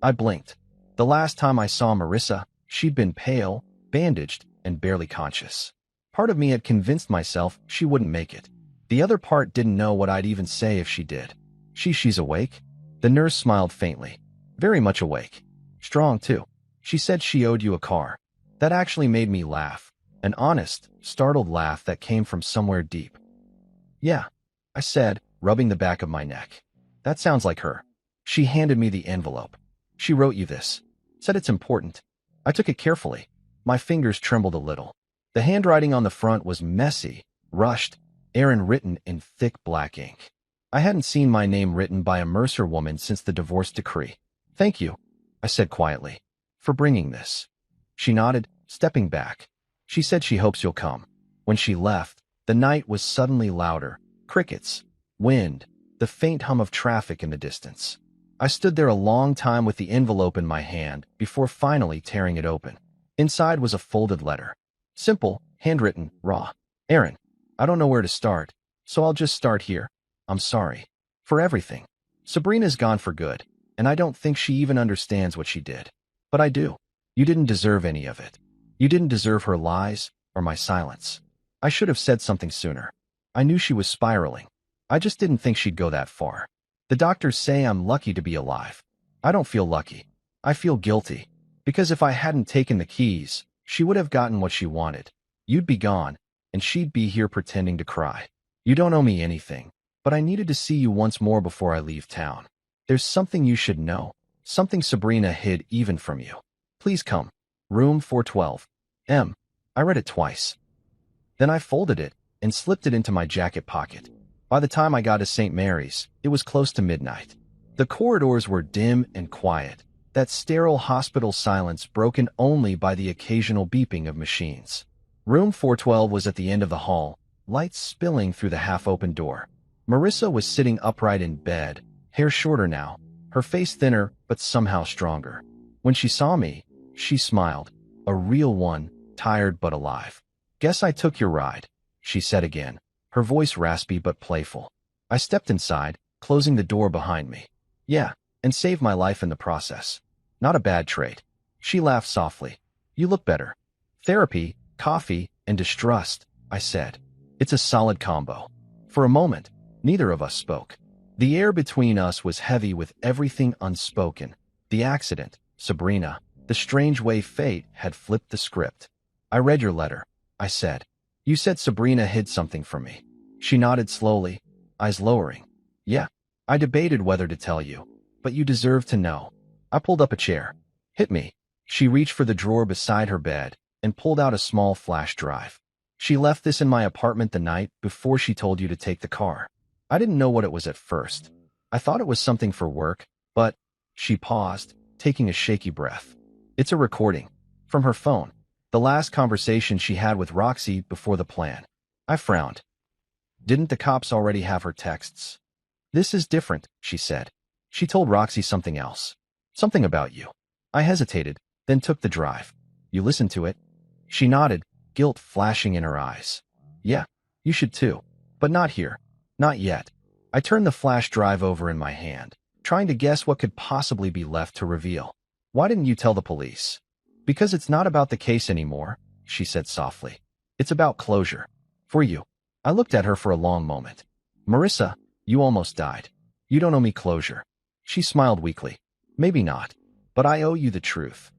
I blinked. The last time I saw Marissa, she'd been pale, bandaged, and barely conscious. Part of me had convinced myself she wouldn't make it. The other part didn't know what I'd even say if she did. She's awake?" The nurse smiled faintly. "Very much awake. Strong, too. She said she owed you a car." That actually made me laugh. An honest, startled laugh that came from somewhere deep. "Yeah," I said, rubbing the back of my neck. "That sounds like her." She handed me the envelope. "She wrote you this. Said it's important." I took it carefully. My fingers trembled a little. The handwriting on the front was messy, rushed, Aaron written in thick black ink. I hadn't seen my name written by a Mercer woman since the divorce decree. "Thank you," I said quietly, "for bringing this." She nodded, stepping back. She said she hopes you'll come. When she left, the night was suddenly louder. Crickets, wind, the faint hum of traffic in the distance. I stood there a long time with the envelope in my hand before finally tearing it open. Inside was a folded letter. Simple, handwritten, raw. "Aaron, I don't know where to start, so I'll just start here. I'm sorry. For everything. Sabrina's gone for good, and I don't think she even understands what she did. But I do. You didn't deserve any of it. You didn't deserve her lies or my silence. I should have said something sooner. I knew she was spiraling. I just didn't think she'd go that far. The doctors say I'm lucky to be alive. I don't feel lucky. I feel guilty. Because if I hadn't taken the keys, she would have gotten what she wanted. You'd be gone, and she'd be here pretending to cry. You don't owe me anything, but I needed to see you once more before I leave town. There's something you should know, something Sabrina hid even from you. Please come. Room 412. M. I read it twice. Then I folded it and slipped it into my jacket pocket. By the time I got to St. Mary's, it was close to midnight. The corridors were dim and quiet, that sterile hospital silence broken only by the occasional beeping of machines. Room 412 was at the end of the hall, lights spilling through the half-open door. Marissa was sitting upright in bed, hair shorter now, her face thinner but somehow stronger. When she saw me, she smiled, a real one, tired but alive. "Guess I took your ride," she said again, her voice raspy but playful. I stepped inside, closing the door behind me. "Yeah, and saved my life in the process. Not a bad trait." She laughed softly. "You look better." "Therapy, coffee, and distrust," I said. "It's a solid combo." For a moment, neither of us spoke. The air between us was heavy with everything unspoken. The accident, Sabrina, the strange way fate had flipped the script. "I read your letter," I said. "You said Sabrina hid something from me." She nodded slowly, eyes lowering. "Yeah, I debated whether to tell you, but you deserve to know." I pulled up a chair. "Hit me." She reached for the drawer beside her bed and pulled out a small flash drive. "She left this in my apartment the night before she told you to take the car." I didn't know what it was at first. I thought it was something for work, but she paused, taking a shaky breath. "It's a recording. From her phone. The last conversation she had with Roxy before the plan." I frowned. Didn't the cops already have her texts? "This is different," she said. "She told Roxy something else. Something about you." I hesitated, then took the drive. "You listened to it?" She nodded, guilt flashing in her eyes. "Yeah, you should too. But not here. Not yet." I turned the flash drive over in my hand, trying to guess what could possibly be left to reveal. "Why didn't you tell the police?" "Because it's not about the case anymore," she said softly. "It's about closure. For you." I looked at her for a long moment. "Marissa, you almost died. You don't owe me closure." She smiled weakly. "Maybe not, but I owe you the truth."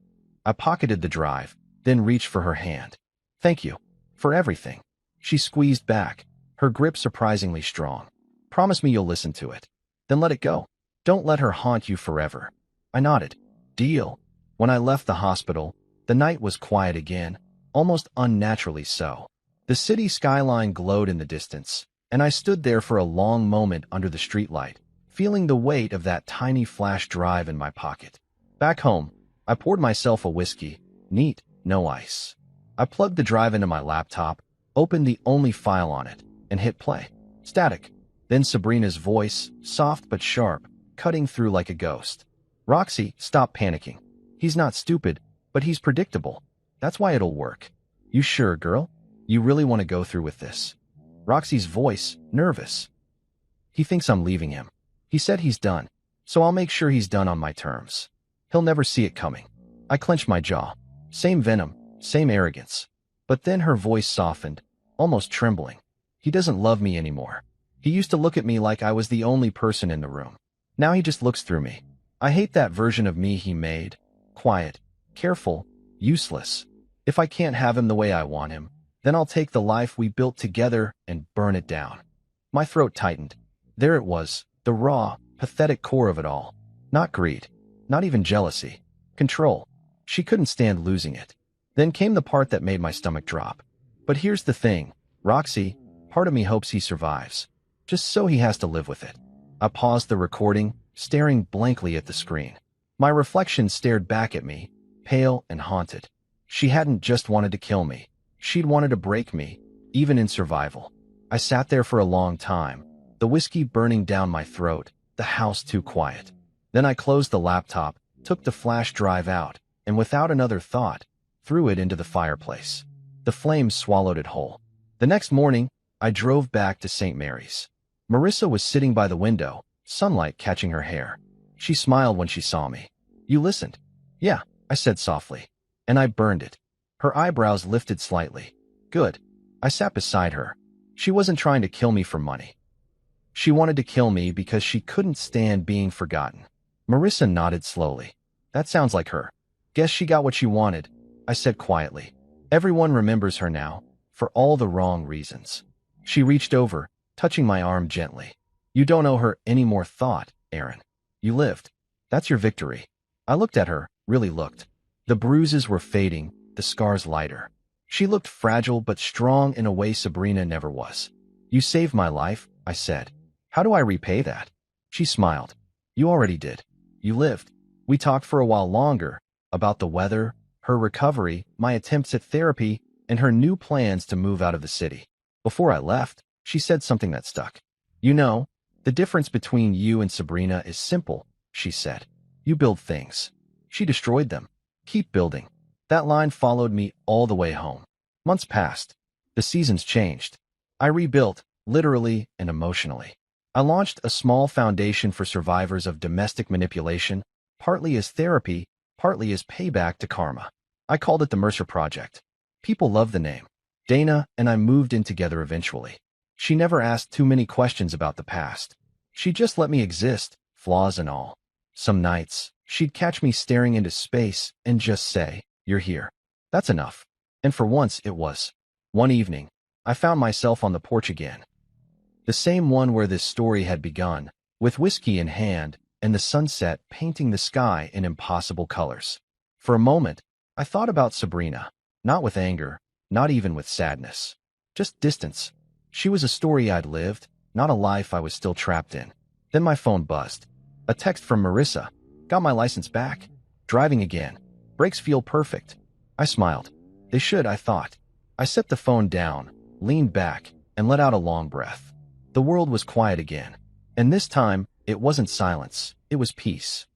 I pocketed the drive, then reached for her hand. "Thank you. For everything." She squeezed back, her grip surprisingly strong. "Promise me you'll listen to it. Then let it go. Don't let her haunt you forever." I nodded. "Deal." When I left the hospital, the night was quiet again, almost unnaturally so. The city skyline glowed in the distance, and I stood there for a long moment under the streetlight, feeling the weight of that tiny flash drive in my pocket. Back home, I poured myself a whiskey, neat, no ice. I plugged the drive into my laptop, opened the only file on it, and hit play. Static. Then Sabrina's voice, soft but sharp, cutting through like a ghost. "Roxy, stop panicking. He's not stupid, but he's predictable. That's why it'll work." "You sure, girl? You really want to go through with this?" Roxy's voice, nervous. "He thinks I'm leaving him. He said he's done, so I'll make sure he's done on my terms. He'll never see it coming." I clenched my jaw. Same venom, same arrogance. But then her voice softened, almost trembling. "He doesn't love me anymore. He used to look at me like I was the only person in the room. Now he just looks through me. I hate that version of me he made. Quiet, careful, useless. If I can't have him the way I want him, then I'll take the life we built together and burn it down." My throat tightened. There it was, the raw, pathetic core of it all. Not greed, not even jealousy. Control. She couldn't stand losing it. Then came the part that made my stomach drop. "But here's the thing, Roxy, part of me hopes he survives. Just so he has to live with it." I paused the recording, staring blankly at the screen. My reflection stared back at me, pale and haunted. She hadn't just wanted to kill me. She'd wanted to break me, even in survival. I sat there for a long time, the whiskey burning down my throat, the house too quiet. Then I closed the laptop, took the flash drive out, and without another thought, threw it into the fireplace. The flames swallowed it whole. The next morning, I drove back to St. Mary's. Marissa was sitting by the window, sunlight catching her hair. She smiled when she saw me. "You listened?" "Yeah," I said softly. "And I burned it." Her eyebrows lifted slightly. "Good." I sat beside her. She wasn't trying to kill me for money. She wanted to kill me because she couldn't stand being forgotten. Marissa nodded slowly. "That sounds like her. Guess she got what she wanted," I said quietly. "Everyone remembers her now, for all the wrong reasons." She reached over, touching my arm gently. "You don't owe her any more thought, Aaron. You lived. That's your victory." I looked at her, really looked. The bruises were fading, the scars lighter. She looked fragile but strong in a way Sabrina never was. "You saved my life," I said. "How do I repay that?" She smiled. You already did. You lived. We talked for a while longer about the weather, her recovery, my attempts at therapy, and her new plans to move out of the city. Before I left, she said something that stuck. You know, the difference between you and Sabrina is simple, she said. You build things. She destroyed them. Keep building. That line followed me all the way home. Months passed. The seasons changed. I rebuilt, literally and emotionally. I launched a small foundation for survivors of domestic manipulation, partly as therapy, partly as payback to karma. I called it the Mercer Project. People loved the name. Dana and I moved in together eventually. She never asked too many questions about the past. She just let me exist, flaws and all. Some nights, she'd catch me staring into space and just say, "You're here." That's enough. And for once it was. One evening, I found myself on the porch again. The same one where this story had begun, with whiskey in hand and the sunset painting the sky in impossible colors. For a moment, I thought about Sabrina, not with anger, not even with sadness. Just distance. She was a story I'd lived, not a life I was still trapped in. Then my phone buzzed. A text from Marissa. Got my license back. Driving again. Brakes feel perfect. I smiled. They should, I thought. I set the phone down, leaned back, and let out a long breath. The world was quiet again. And this time, it wasn't silence, it was peace.